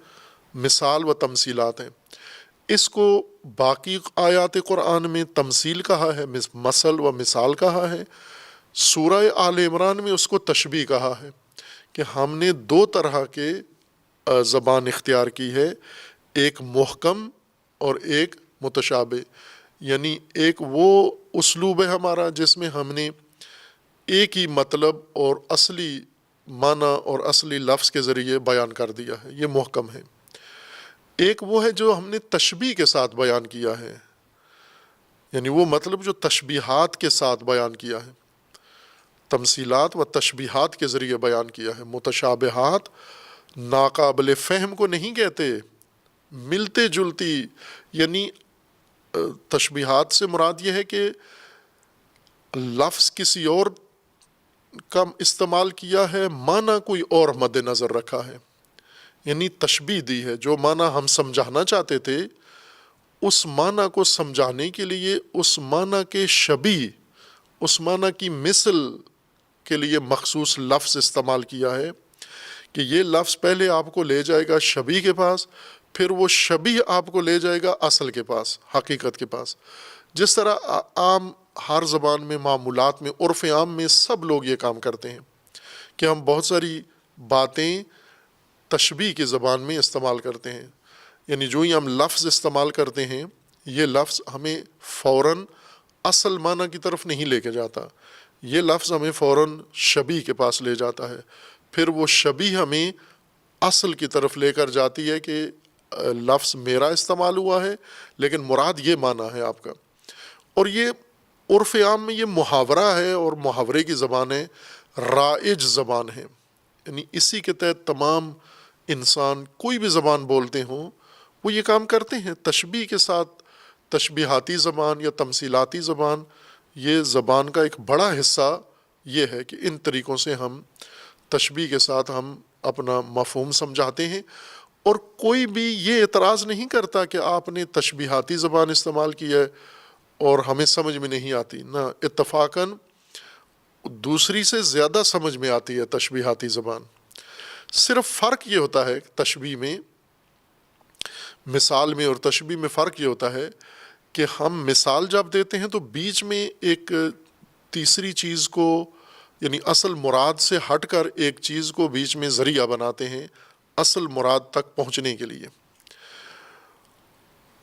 S1: مثال و تمثیلات ہیں۔ اس کو باقی آیات قرآن میں تمثیل کہا ہے، مثل و مثال کہا ہے۔ سورہ آل عمران میں اس کو تشبیہ کہا ہے کہ ہم نے دو طرح کے زبان اختیار کی ہے، ایک محکم اور ایک متشابہ، یعنی ایک وہ اسلوب ہے ہمارا جس میں ہم نے ایک ہی مطلب اور اصلی معنی اور اصلی لفظ کے ذریعے بیان کر دیا ہے، یہ محکم ہے۔ ایک وہ ہے جو ہم نے تشبیہ کے ساتھ بیان کیا ہے، یعنی وہ مطلب جو تشبیہات کے ساتھ بیان کیا ہے، تمثیلات و تشبیہات کے ذریعے بیان کیا ہے۔ متشابہات ناقابل فہم کو نہیں کہتے، ملتے جلتی، یعنی تشبیہات سے مراد یہ ہے کہ لفظ کسی اور کا استعمال کیا ہے، معنی کوئی اور مد نظر رکھا ہے، یعنی تشبیہ دی ہے۔ جو معنی ہم سمجھانا چاہتے تھے اس معنی کو سمجھانے کے لیے اس معنی کے شبیہ، اس معنی کی مثل کے لیے مخصوص لفظ استعمال کیا ہے کہ یہ لفظ پہلے آپ کو لے جائے گا شبیہ کے پاس، پھر وہ شبیہ آپ کو لے جائے گا اصل کے پاس، حقیقت کے پاس۔ جس طرح عام ہر زبان میں، معمولات میں، عرف عام میں سب لوگ یہ کام کرتے ہیں کہ ہم بہت ساری باتیں تشبیہ کی زبان میں استعمال کرتے ہیں، یعنی جو ہی ہم لفظ استعمال کرتے ہیں یہ لفظ ہمیں فوراً اصل معنی کی طرف نہیں لے کے جاتا، یہ لفظ ہمیں فوراً شبیہ کے پاس لے جاتا ہے، پھر وہ شبیہ ہمیں اصل کی طرف لے کر جاتی ہے کہ لفظ میرا استعمال ہوا ہے لیکن مراد یہ معنی ہے آپ کا۔ اور یہ عرف عام میں یہ محاورہ ہے، اور محاورے کی زبانیں رائج زبان ہے، یعنی اسی کے تحت تمام انسان کوئی بھی زبان بولتے ہوں وہ یہ کام کرتے ہیں۔ تشبیہ کے ساتھ تشبیہاتی زبان یا تمثیلاتی زبان، یہ زبان کا ایک بڑا حصہ یہ ہے کہ ان طریقوں سے ہم تشبیہ کے ساتھ ہم اپنا مفہوم سمجھاتے ہیں، اور کوئی بھی یہ اعتراض نہیں کرتا کہ آپ نے تشبیہاتی زبان استعمال کی ہے اور ہمیں سمجھ میں نہیں آتی، نہ، اتفاقاً دوسری سے زیادہ سمجھ میں آتی ہے تشبیہاتی زبان۔ صرف فرق یہ ہوتا ہے تشبیہ میں، مثال میں اور تشبیہ میں فرق یہ ہوتا ہے کہ ہم مثال جب دیتے ہیں تو بیچ میں ایک تیسری چیز کو، یعنی اصل مراد سے ہٹ کر ایک چیز کو بیچ میں ذریعہ بناتے ہیں اصل مراد تک پہنچنے کے لیے۔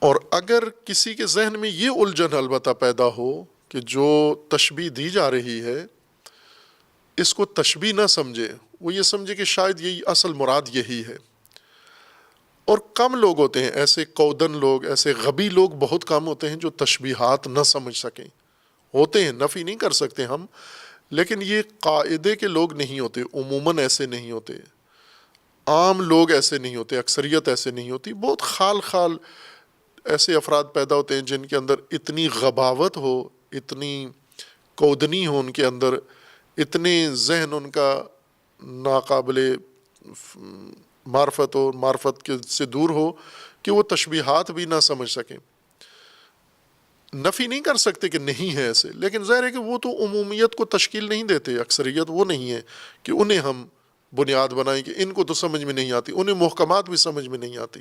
S1: اور اگر کسی کے ذہن میں یہ الجھن البتہ پیدا ہو کہ جو تشبیہ دی جا رہی ہے اس کو تشبیہ نہ سمجھے، وہ یہ سمجھے کہ شاید یہی اصل مراد یہی ہے، اور کم لوگ ہوتے ہیں ایسے کودن لوگ، ایسے غبی لوگ بہت کم ہوتے ہیں جو تشبیہات نہ سمجھ سکیں. ہوتے ہیں، نفی نہیں کر سکتے ہم، لیکن یہ قاعدے کے لوگ نہیں ہوتے، عموماً ایسے نہیں ہوتے، عام لوگ ایسے نہیں ہوتے، اکثریت ایسے نہیں ہوتی. بہت خال خال ایسے افراد پیدا ہوتے ہیں جن کے اندر اتنی غباوت ہو، اتنی کودنی ہو ان کے اندر، اتنے ذہن ان کا ناقابل معرفت ہو، معرفت سے دور ہو کہ وہ تشبیہات بھی نہ سمجھ سکیں. نفی نہیں کر سکتے کہ نہیں ہے ایسے، لیکن ظاہر ہے کہ وہ تو عمومیت کو تشکیل نہیں دیتے، اکثریت وہ نہیں ہے کہ انہیں ہم بنیاد بنائیں کہ ان کو تو سمجھ میں نہیں آتی، انہیں محکمات بھی سمجھ میں نہیں آتی.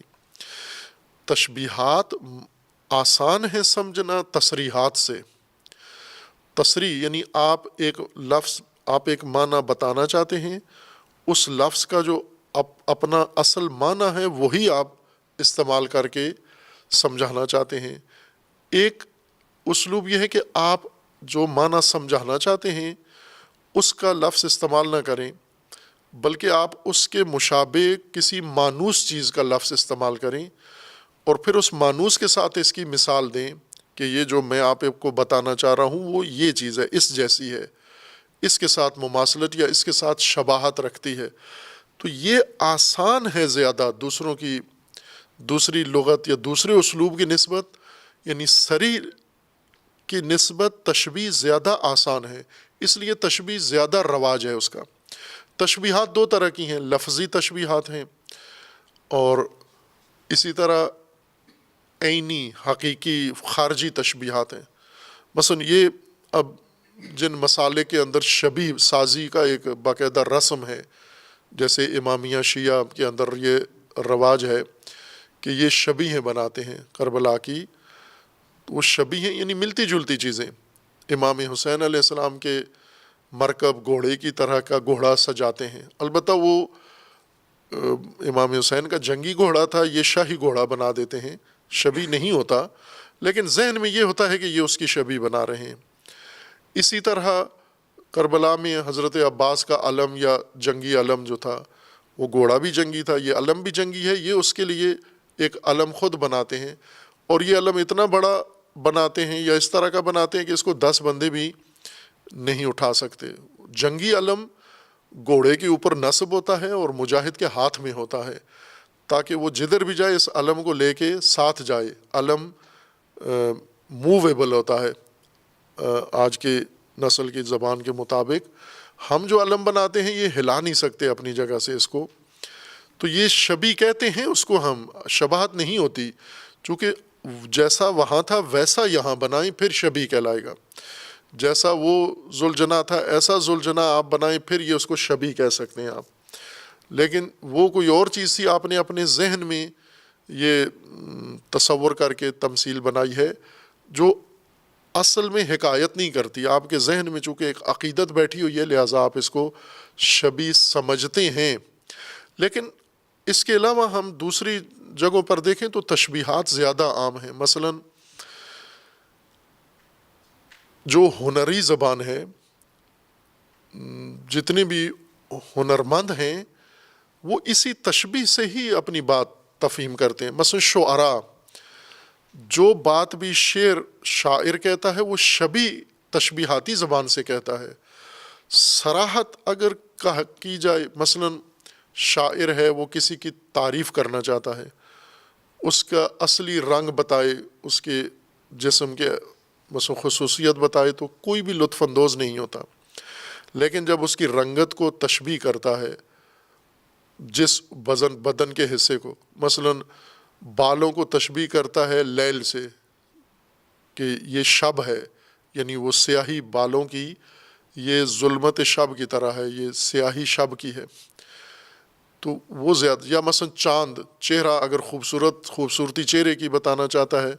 S1: تشبیہات آسان ہے سمجھنا تصریحات سے. تصریح یعنی آپ ایک معنی بتانا چاہتے ہیں، اس لفظ کا جو اپنا اصل معنی ہے وہی آپ استعمال کر کے سمجھانا چاہتے ہیں. ایک اسلوب یہ ہے کہ آپ جو معنی سمجھانا چاہتے ہیں اس کا لفظ استعمال نہ کریں، بلکہ آپ اس کے مشابہ کسی مانوس چیز کا لفظ استعمال کریں اور پھر اس مانوس کے ساتھ اس کی مثال دیں کہ یہ جو میں آپ کو بتانا چاہ رہا ہوں وہ یہ چیز ہے، اس جیسی ہے، اس کے ساتھ مماثلت یا اس کے ساتھ شباہت رکھتی ہے. تو یہ آسان ہے زیادہ دوسری لغت یا دوسرے اسلوب کی نسبت، یعنی صریح کی نسبت تشبیہ زیادہ آسان ہے، اس لیے تشبیہ زیادہ رواج ہے اس کا. تشبیہات دو طرح کی ہیں، لفظی تشبیہات ہیں اور اسی طرح عینی حقیقی خارجی تشبیہات ہیں. مثلا یہ اب جن مسالے کے اندر شبیہ سازی کا ایک باقاعدہ رسم ہے، جیسے امامیہ شیعہ کے اندر یہ رواج ہے کہ یہ شبیہیں بناتے ہیں کربلا کی. وہ شبیہیں یعنی ملتی جلتی چیزیں. امام حسین علیہ السلام کے مرکب گھوڑے کی طرح کا گھوڑا سجاتے ہیں، البتہ وہ امام حسین کا جنگی گھوڑا تھا، یہ شاہی گھوڑا بنا دیتے ہیں، شبیہ نہیں ہوتا، لیکن ذہن میں یہ ہوتا ہے کہ یہ اس کی شبیہ بنا رہے ہیں. اسی طرح کربلا میں حضرت عباس کا علم یا جنگی علم جو تھا، وہ گھوڑا بھی جنگی تھا، یہ علم بھی جنگی ہے، یہ اس کے لیے ایک علم خود بناتے ہیں اور یہ علم اتنا بڑا بناتے ہیں یا اس طرح کا بناتے ہیں کہ اس کو 10 بندے بھی نہیں اٹھا سکتے. جنگی علم گھوڑے کے اوپر نصب ہوتا ہے اور مجاہد کے ہاتھ میں ہوتا ہے تاکہ وہ جدھر بھی جائے اس علم کو لے کے ساتھ جائے. علم موویبل ہوتا ہے آج کے نسل کی زبان کے مطابق. ہم جو علم بناتے ہیں یہ ہلا نہیں سکتے اپنی جگہ سے اس کو، تو یہ شبیہ کہتے ہیں اس کو. ہم شباہت نہیں ہوتی، چونکہ جیسا وہاں تھا ویسا یہاں بنائیں پھر شبیہ کہلائے گا. جیسا وہ ذوالجناح تھا ایسا ذوالجناح آپ بنائیں پھر یہ اس کو شبیہ کہہ سکتے ہیں آپ. لیکن وہ کوئی اور چیز تھی، آپ نے اپنے ذہن میں یہ تصور کر کے تمثیل بنائی ہے جو اصل میں حکایت نہیں کرتی. آپ کے ذہن میں چونکہ ایک عقیدت بیٹھی ہوئی ہے لہٰذا آپ اس کو شبیہ سمجھتے ہیں. لیکن اس کے علاوہ ہم دوسری جگہوں پر دیکھیں تو تشبیہات زیادہ عام ہیں. مثلا جو ہنری زبان ہے، جتنے بھی ہنرمند ہیں وہ اسی تشبیہ سے ہی اپنی بات تفہیم کرتے ہیں. مثلا شعراء، جو بات بھی شاعر کہتا ہے وہ شبیہ تشبیہاتی زبان سے کہتا ہے. صراحت اگر کی جائے، مثلا شاعر ہے وہ کسی کی تعریف کرنا چاہتا ہے، اس کا اصلی رنگ بتائے، اس کے جسم کے مثلا خصوصیت بتائے تو کوئی بھی لطف اندوز نہیں ہوتا. لیکن جب اس کی رنگت کو تشبیہ کرتا ہے، جس بدن کے حصے کو، مثلا بالوں کو تشبیہ کرتا ہے لیل سے کہ یہ شب ہے، یعنی وہ سیاہی بالوں کی، یہ ظلمت شب کی طرح ہے، یہ سیاہی شب کی ہے، تو وہ زیادہ. یا مثلا چاند، چہرہ اگر خوبصورتی چہرے کی بتانا چاہتا ہے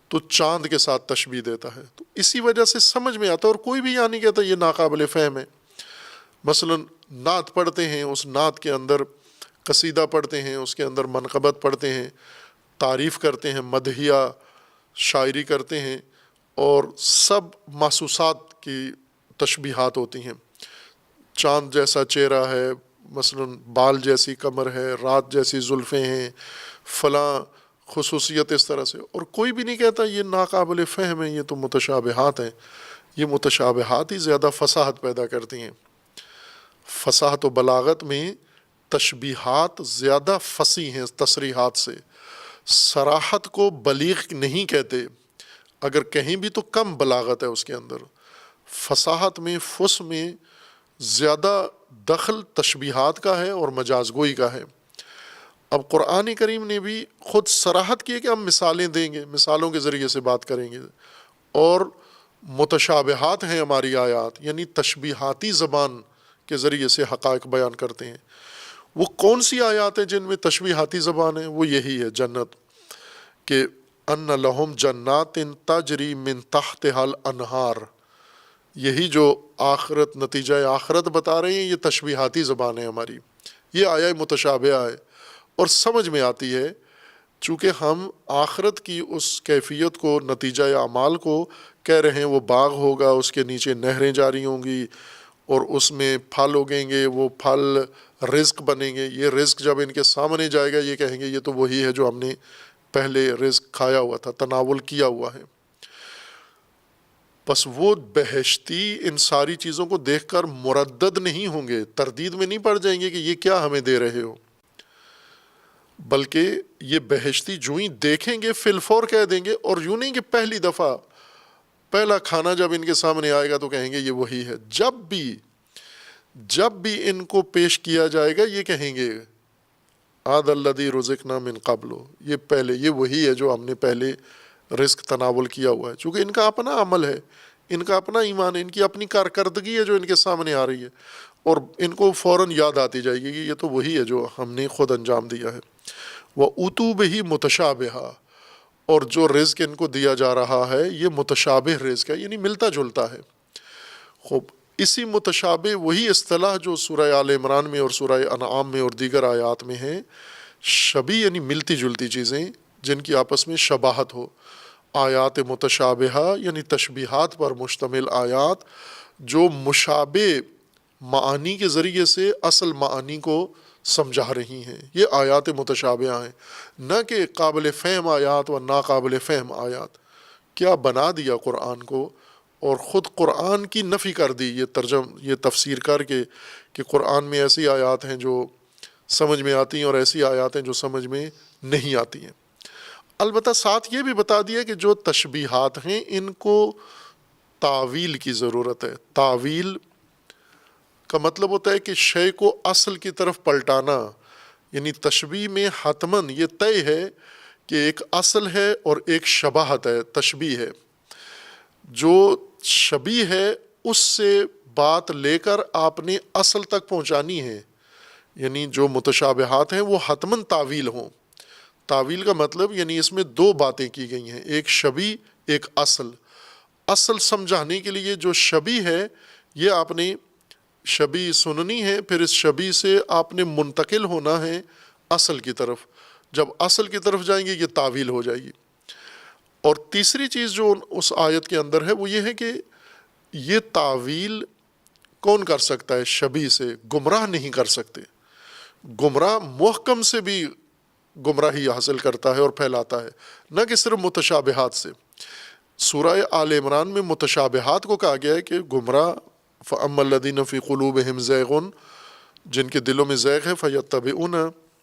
S1: تو چاند کے ساتھ تشبیہ دیتا ہے. تو اسی وجہ سے سمجھ میں آتا ہے، اور کوئی بھی نہیں کہتا یہ ناقابل فہم ہے. مثلا نعت پڑھتے ہیں، اس نعت کے اندر قصیدہ پڑھتے ہیں، اس کے اندر منقبت پڑھتے ہیں، تعریف کرتے ہیں، مدحیہ شاعری کرتے ہیں، اور سب محسوسات کی تشبیہات ہوتی ہیں. چاند جیسا چہرہ ہے، مثلا بال جیسی کمر ہے، رات جیسی زلفیں ہیں، فلاں خصوصیت اس طرح سے، اور کوئی بھی نہیں کہتا یہ ناقابل فہم ہے، یہ تو متشابہات ہیں۔ یہ متشابہات ہی زیادہ فصاحت پیدا کرتی ہیں۔ فصاحت و بلاغت میں تشبیہات زیادہ فصیح ہیں تصریحات سے۔ صراحت کو بلیغ نہیں کہتے، اگر کہیں بھی تو کم بلاغت ہے اس کے اندر۔ فصاحت میں، فص میں زیادہ دخل تشبیہات کا ہے اور مجاز گوئی کا ہے۔ اب قرآن کریم نے بھی خود صراحت کی ہے کہ ہم مثالیں دیں گے، مثالوں کے ذریعے سے بات کریں گے، اور متشابہات ہیں ہماری آیات، یعنی تشبیہاتی زبان کے ذریعے سے حقائق بیان کرتے ہیں۔ وہ کون سی آیات ہیں جن میں تشبیہاتی زبان ہے؟ وہ یہی ہے جنت، کہ ان لہم جنات تجری من تحتها الانہار، یہی جو آخرت، نتیجہ آخرت بتا رہے ہیں، یہ تشبیہاتی زبان ہے ہماری۔ یہ آیہ متشابہہ ہے اور سمجھ میں آتی ہے، چونکہ ہم آخرت کی اس کیفیت کو، نتیجہ اعمال کو کہہ رہے ہیں، وہ باغ ہوگا، اس کے نیچے نہریں جاری ہوں گی اور اس میں پھل اگیں گے، وہ پھل رزق بنیں گے۔ یہ رزق جب ان کے سامنے جائے گا، یہ کہیں گے یہ تو وہی ہے جو ہم نے پہلے رزق کھایا ہوا تھا، تناول کیا ہوا ہے۔ بس وہ بہشتی ان ساری چیزوں کو دیکھ کر مردد نہیں ہوں گے، تردید میں نہیں پڑ جائیں گے کہ یہ کیا ہمیں دے رہے ہو، بلکہ یہ بہشتی جو ہی دیکھیں گے فی الفور کہہ دیں گے، اور یوں نہیں کہ پہلی دفعہ پہلا کھانا جب ان کے سامنے آئے گا تو کہیں گے یہ وہی ہے۔ جب بھی ان کو پیش کیا جائے گا یہ کہیں گے آد الذی رزقنا من قبل، یہ پہلے، یہ وہی ہے جو ہم نے پہلے رزق تناول کیا ہوا ہے، چونکہ ان کا اپنا عمل ہے، ان کا اپنا ایمان ہے، ان کی اپنی کارکردگی ہے جو ان کے سامنے آ رہی ہے، اور ان کو فوراً یاد آتی جائے گی کہ یہ تو وہی ہے جو ہم نے خود انجام دیا ہے۔ وَأُوتُوا بِهِ مُتَشَابِهًا، اور جو رزق ان کو دیا جا رہا ہے یہ متشابہ رزق ہے، یعنی ملتا جلتا ہے۔ خوب، اسی متشابہ وہی اصطلاح جو سورہ آل عمران میں اور سورہ انعام میں اور دیگر آیات میں ہے، شبیہ یعنی ملتی جلتی چیزیں جن کی آپس میں شباہت ہو۔ آیات متشابہہ یعنی تشبیہات پر مشتمل آیات جو مشابہ معانی کے ذریعے سے اصل معانی کو سمجھا رہی ہیں، یہ آیات متشابہہ ہیں، نہ کہ قابل فہم آیات و ناقابل فہم آیات۔ کیا بنا دیا قرآن کو، اور خود قرآن کی نفی کر دی یہ تفسیر کر کے کہ قرآن میں ایسی آیات ہیں جو سمجھ میں آتی ہیں اور ایسی آیات ہیں جو سمجھ میں نہیں آتی ہیں۔ البتہ ساتھ یہ بھی بتا دیا کہ جو تشبیہات ہیں ان کو تعویل کی ضرورت ہے۔ تعویل کا مطلب ہوتا ہے کہ شے کو اصل کی طرف پلٹانا، یعنی تشبیہ میں حتماً یہ طے ہے کہ ایک اصل ہے اور ایک شباہت ہے، تشبیہ ہے۔ جو شبیہ ہے اس سے بات لے کر آپ نے اصل تک پہنچانی ہے، یعنی جو متشابہات ہیں وہ حتماً تعویل ہوں۔ تعویل کا مطلب یعنی اس میں دو باتیں کی گئی ہیں، ایک شبیہ ایک اصل۔ اصل سمجھانے کے لیے جو شبیہ ہے یہ آپ نے شبیہ سننی ہے، پھر اس شبیہ سے آپ نے منتقل ہونا ہے اصل کی طرف۔ جب اصل کی طرف جائیں گے یہ تعویل ہو جائے گی۔ اور تیسری چیز جو اس آیت کے اندر ہے وہ یہ ہے کہ یہ تعویل کون کر سکتا ہے؟ شبیہ سے گمراہ نہیں کر سکتے۔ گمراہ محکم سے بھی گمراہی حاصل کرتا ہے اور پھیلاتا ہے، نہ کہ صرف متشابہات سے۔ سورہ آل عمران میں متشابہات کو کہا گیا ہے کہ گمراہ، فَأَمَّا الَّذِينَ فِي قُلُوبِهِمْ زَيْغٌ، جن کے دلوں میں زیغ ہے، فَيَتَّبِعُونَ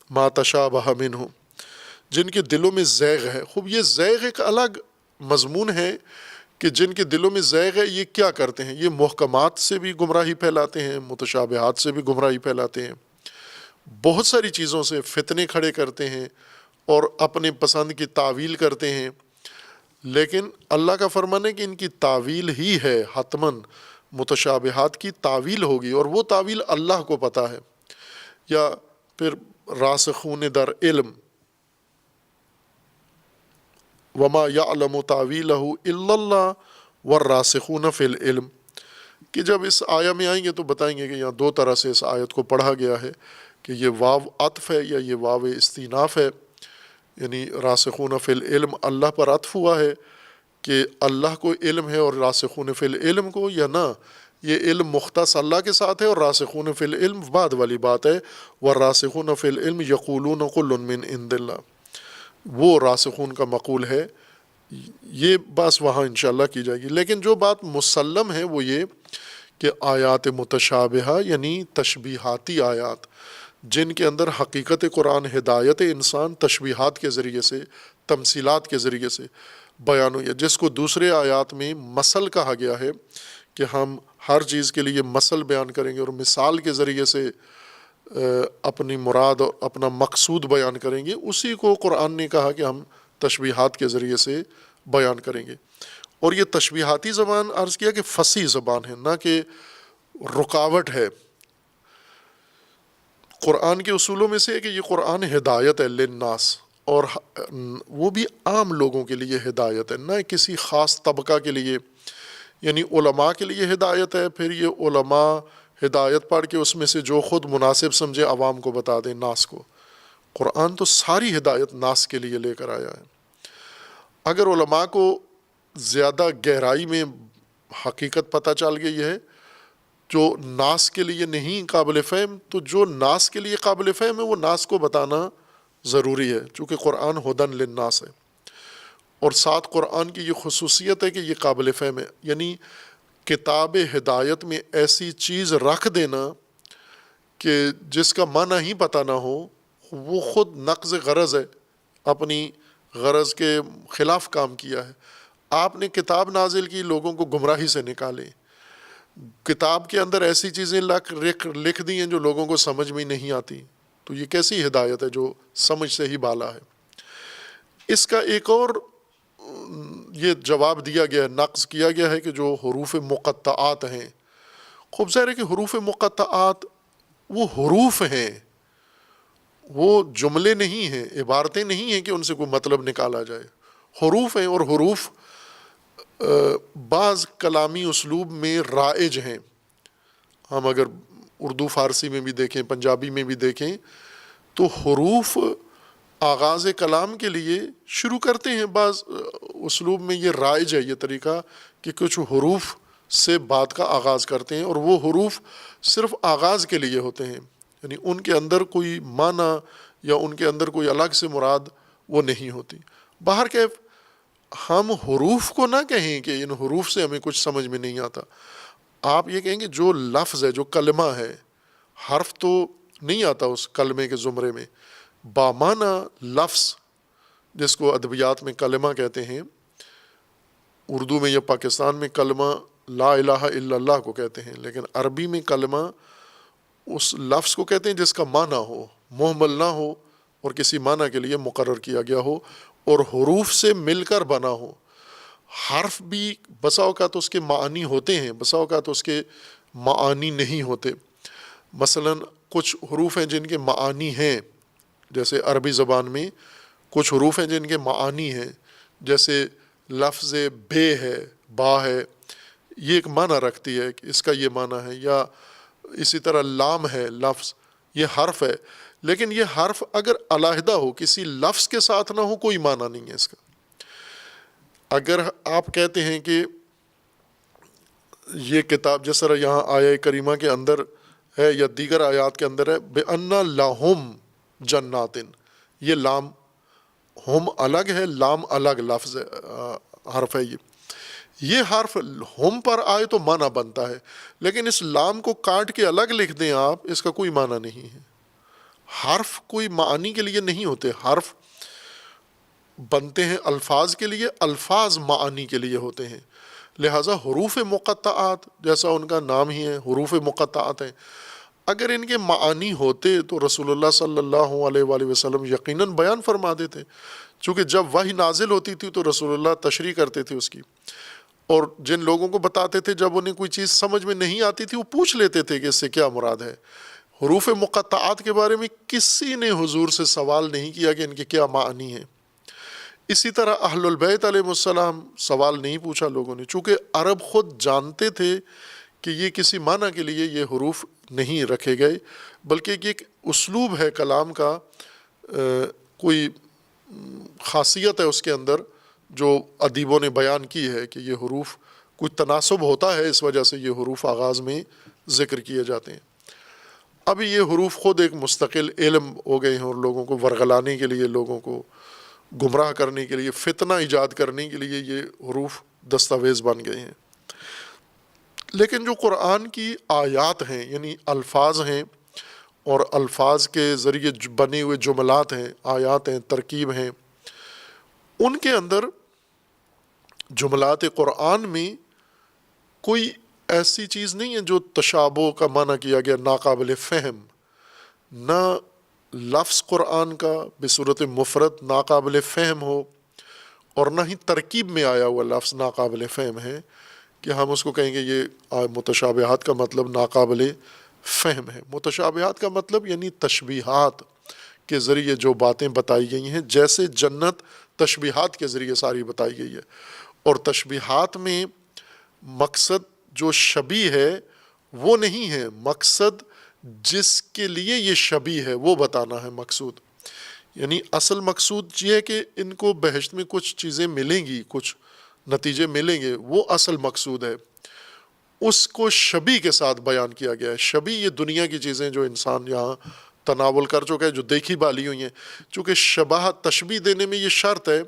S1: مَا تَشَابَهَ مِنْهُ، جن کے دلوں میں زیغ ہے۔ خوب، یہ زیغ ایک الگ مضمون ہے کہ جن کے دلوں میں زیغ ہے یہ کیا کرتے ہیں؟ یہ محکمات سے بھی گمراہی پھیلاتے ہیں، متشابہات سے بھی گمراہی پھیلاتے ہیں، بہت ساری چیزوں سے فتنے کھڑے کرتے ہیں اور اپنے پسند کی تعویل کرتے ہیں۔ لیکن اللہ کا فرمان ہے کہ ان کی تعویل ہی ہے، حتماً متشابہات کی تعویل ہوگی، اور وہ تعویل اللہ کو پتہ ہے۔ یا پھر راسخون در علم، وما یعلم تعویلہ الا اللہ والراسخون فی العلم، کہ جب اس آیہ میں آئیں گے تو بتائیں گے کہ یہاں دو طرح سے اس آیت کو پڑھا گیا ہے، کہ یہ واو عطف ہے یا یہ واو استیناف ہے، یعنی راسخون فی العلم اللہ پر عطف ہوا ہے کہ اللہ کو علم ہے اور راسخون فی العلم کو، یا نہ یہ علم مختص اللہ کے ساتھ ہے اور راسخون فی العلم بعد والی بات ہے، والراسخون فی العلم یقولون کل من عند اللہ۔ وہ راسخون کا مقول ہے، یہ بات وہاں انشاءاللہ کی جائے گی۔ لیکن جو بات مسلم ہے وہ یہ کہ آیات متشابہہ یعنی تشبیہاتی آیات، جن کے اندر حقیقت قرآن، ہدایت انسان تشبیہات کے ذریعے سے، تمثیلات کے ذریعے سے بیان ہوئی ہے، جس کو دوسرے آیات میں مثل کہا گیا ہے کہ ہم ہر چیز کے لیے مثل بیان کریں گے اور مثال کے ذریعے سے اپنی مراد اور اپنا مقصود بیان کریں گے، اسی کو قرآن نے کہا کہ ہم تشبیہات کے ذریعے سے بیان کریں گے۔ اور یہ تشبیہاتی زبان عرض کیا کہ فصیح زبان ہے، نہ کہ رکاوٹ ہے۔ قرآن کے اصولوں میں سے ہے کہ یہ قرآن ہدایت ہے للناس، اور وہ بھی عام لوگوں کے لیے ہدایت ہے، نہ کسی خاص طبقہ کے لیے، یعنی علماء کے لیے ہدایت ہے، پھر یہ علماء ہدایت پڑھ کے اس میں سے جو خود مناسب سمجھے عوام کو بتا دیں، ناس کو۔ قرآن تو ساری ہدایت ناس کے لیے لے کر آیا ہے۔ اگر علماء کو زیادہ گہرائی میں حقیقت پتہ چل گئی ہے جو ناس کے لیے نہیں قابل فہم، تو جو ناس کے لیے قابل فہم ہے وہ ناس کو بتانا ضروری ہے، چونکہ قرآن ہدن للناس ہے۔ اور ساتھ قرآن کی یہ خصوصیت ہے کہ یہ قابل فہم ہے، یعنی کتاب ہدایت میں ایسی چیز رکھ دینا کہ جس کا معنی ہی پتہ نہ ہو، وہ خود نقض غرض ہے، اپنی غرض کے خلاف کام کیا ہے۔ آپ نے کتاب نازل کی، لوگوں کو گمراہی سے نکالے، کتاب کے اندر ایسی چیزیں لکھ دی ہیں جو لوگوں کو سمجھ میں نہیں آتی، تو یہ کیسی ہدایت ہے جو سمجھ سے ہی بالا ہے۔ اس کا ایک اور یہ جواب دیا گیا ہے، نقض کیا گیا ہے کہ جو حروف مقطعات ہیں، خوب ظاہر ہے کہ حروف مقطعات وہ حروف ہیں، وہ جملے نہیں ہیں، عبارتیں نہیں ہیں کہ ان سے کوئی مطلب نکالا جائے، حروف ہیں، اور حروف بعض کلامی اسلوب میں رائج ہیں۔ ہم اگر اردو فارسی میں بھی دیکھیں، پنجابی میں بھی دیکھیں، تو حروف آغاز کلام کے لیے شروع کرتے ہیں، بعض اسلوب میں یہ رائج ہے یہ طریقہ کہ کچھ حروف سے بات کا آغاز کرتے ہیں، اور وہ حروف صرف آغاز کے لیے ہوتے ہیں، یعنی ان کے اندر کوئی معنی یا ان کے اندر کوئی الگ سے مراد وہ نہیں ہوتی۔ بہرکیف ہم حروف کو نہ کہیں کہ ان حروف سے ہمیں کچھ سمجھ میں نہیں آتا، آپ یہ کہیں گے جو لفظ ہے، جو کلمہ ہے، حرف تو نہیں آتا اس کلمے کے زمرے میں، بامعنی لفظ جس کو ادبیات میں کلمہ کہتے ہیں، اردو میں یا پاکستان میں کلمہ لا الہ الا اللہ کو کہتے ہیں، لیکن عربی میں کلمہ اس لفظ کو کہتے ہیں جس کا معنی ہو، محمل نہ ہو اور کسی معنی کے لیے مقرر کیا گیا ہو اور حروف سے مل کر بنا ہو۔ حرف بھی بسا اوقات اس کے معانی ہوتے ہیں، بسا اوقات اس کے معانی نہیں ہوتے۔ مثلا کچھ حروف ہیں جن کے معانی ہیں، جیسے عربی زبان میں کچھ حروف ہیں جن کے معانی ہیں، جیسے لفظ بے ہے، با ہے، یہ ایک معنی رکھتی ہے کہ اس کا یہ معنی ہے، یا اسی طرح لام ہے لفظ، یہ حرف ہے، لیکن یہ حرف اگر علیحدہ ہو، کسی لفظ کے ساتھ نہ ہو، کوئی معنی نہیں ہے اس کا۔ اگر آپ کہتے ہیں کہ یہ کتاب، جس طرح یہاں آیہ کریمہ کے اندر ہے یا دیگر آیات کے اندر ہے، بِأَنَّ لَهُمْ جَنَّاتٍ، یہ لام، ہم الگ ہے، لام الگ لفظ ہے، حرف ہے، یہ حرف ہم پر آئے تو معنی بنتا ہے، لیکن اس لام کو کاٹ کے الگ لکھ دیں آپ، اس کا کوئی معنی نہیں ہے۔ حرف کوئی معنی کے لیے نہیں ہوتے، حرف بنتے ہیں الفاظ کے لیے، الفاظ معانی کے لیے ہوتے ہیں۔ لہٰذا حروف مقطعات، جیسا ان کا نام ہی ہے، حروف مقطعات ہیں، اگر ان کے معانی ہوتے تو رسول اللہ صلی اللہ علیہ وآلہ وسلم یقیناً بیان فرما دیتے، چونکہ جب وحی نازل ہوتی تھی تو رسول اللہ تشریح کرتے تھے اس کی، اور جن لوگوں کو بتاتے تھے جب انہیں کوئی چیز سمجھ میں نہیں آتی تھی وہ پوچھ لیتے تھے کہ اس سے کیا مراد ہے۔ حروف مقطعات کے بارے میں کسی نے حضور سے سوال نہیں کیا کہ ان کے کیا معنی ہیں۔ اسی طرح اہل البیت علیہ السلام سوال نہیں پوچھا لوگوں نے، چونکہ عرب خود جانتے تھے کہ یہ کسی معنی کے لیے یہ حروف نہیں رکھے گئے، بلکہ یہ ایک اسلوب ہے کلام کا، کوئی خاصیت ہے اس کے اندر جو ادیبوں نے بیان کی ہے کہ یہ حروف کوئی تناسب ہوتا ہے، اس وجہ سے یہ حروف آغاز میں ذکر کیے جاتے ہیں۔ ابھی یہ حروف خود ایک مستقل علم ہو گئے ہیں اور لوگوں کو ورغلانے کے لیے لوگوں کو گمراہ کرنے کے لیے، فتنہ ایجاد کرنے کے لیے یہ حروف دستاویز بن گئے ہیں۔ لیکن جو قرآن کی آیات ہیں، یعنی الفاظ ہیں اور الفاظ کے ذریعے بنے ہوئے جملات ہیں، آیات ہیں، ترکیب ہیں، ان کے اندر جملات قرآن میں کوئی ایسی چیز نہیں ہے جو تشابہ کا معنی کیا گیا، ناقابل فہم، نہ لفظ قرآن کا بصورت مفرد ناقابل فہم ہو، اور نہ ہی ترکیب میں آیا ہوا لفظ ناقابل فہم ہے کہ ہم اس کو کہیں گے یہ متشابہات کا مطلب ناقابل فہم ہے۔ متشابہات کا مطلب یعنی تشبیہات کے ذریعے جو باتیں بتائی گئی ہیں، جیسے جنت تشبیہات کے ذریعے ساری بتائی گئی ہے، اور تشبیہات میں مقصد جو شبیہ ہے وہ نہیں ہے، مقصد جس کے لیے یہ شبیہ ہے وہ بتانا ہے مقصود۔ یعنی اصل مقصود یہ ہے کہ ان کو بہشت میں کچھ چیزیں ملیں گی، کچھ نتیجے ملیں گے، وہ اصل مقصود ہے، اس کو شبیہ کے ساتھ بیان کیا گیا ہے۔ شبیہ یہ دنیا کی چیزیں جو انسان یہاں تناول کر چکا ہے، جو دیکھی بالی ہوئی ہیں، چونکہ شبہ تشبیہ دینے میں یہ شرط ہے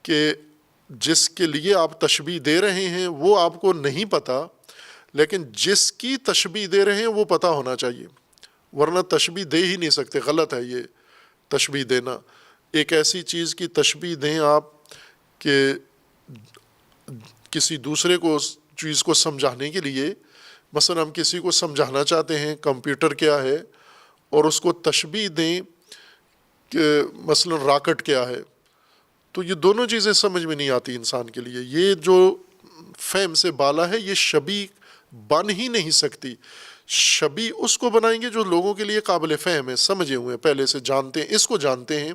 S1: کہ جس کے لیے آپ تشبیہ دے رہے ہیں وہ آپ کو نہیں پتہ، لیکن جس کی تشبیہ دے رہے ہیں وہ پتہ ہونا چاہیے، ورنہ تشبیہ دے ہی نہیں سکتے، غلط ہے یہ تشبیہ دینا۔ ایک ایسی چیز کی تشبیہ دیں آپ کہ کسی دوسرے کو چیز کو سمجھانے کے لیے، مثلا ہم کسی کو سمجھانا چاہتے ہیں کمپیوٹر کیا ہے، اور اس کو تشبیہ دیں کہ مثلا راکٹ کیا ہے، تو یہ دونوں چیزیں سمجھ میں نہیں آتی انسان کے لیے۔ یہ جو فہم سے بالا ہے یہ شبیہ بن ہی نہیں سکتی۔ شبیہ اس کو بنائیں گے جو لوگوں کے لیے قابل فہم ہے، سمجھے ہوئے ہیں، پہلے سے جانتے ہیں، اس کو جانتے ہیں۔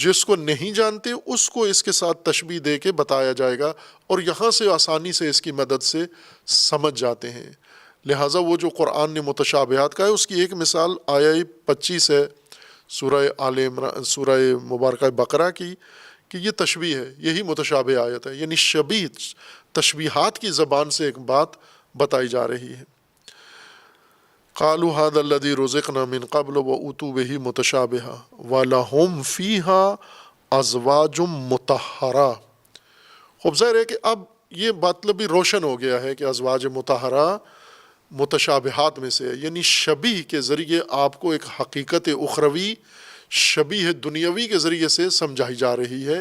S1: جس کو نہیں جانتے اس کو اس کے ساتھ تشبیہ دے کے بتایا جائے گا، اور یہاں سے آسانی سے اس کی مدد سے سمجھ جاتے ہیں۔ لہٰذا وہ جو قرآن نے متشابہات کا ہے، اس کی ایک مثال آیہ 25 ہے سورہ آل عمران، سورہ مبارکہ بقرہ کی، کہ یہ تشبیہ ہے، یہی متشابہ آیت ہے، یعنی شبیہ تشبیہات کی زبان سے ایک بات بتائی جا رہی ہے۔ قالوا هذا الذي رزقنا من قبل وأتوا به متشابها ولهم فيها ازواج مطہرہ۔ خوب ظاہر ہے کہ اب یہ مطلب بھی روشن ہو گیا ہے کہ ازواج مطہرہ متشابہات میں سے ہے، یعنی شبیہ کے ذریعے آپ کو ایک حقیقت اخروی، شبیہ دنیاوی کے ذریعے سے سمجھائی جا رہی ہے۔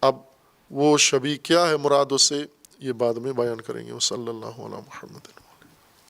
S1: اب وہ شبیہ کیا ہے مراد اس سے، یہ بعد میں بیان کریں گے۔ صلی اللہ علیہ محمد۔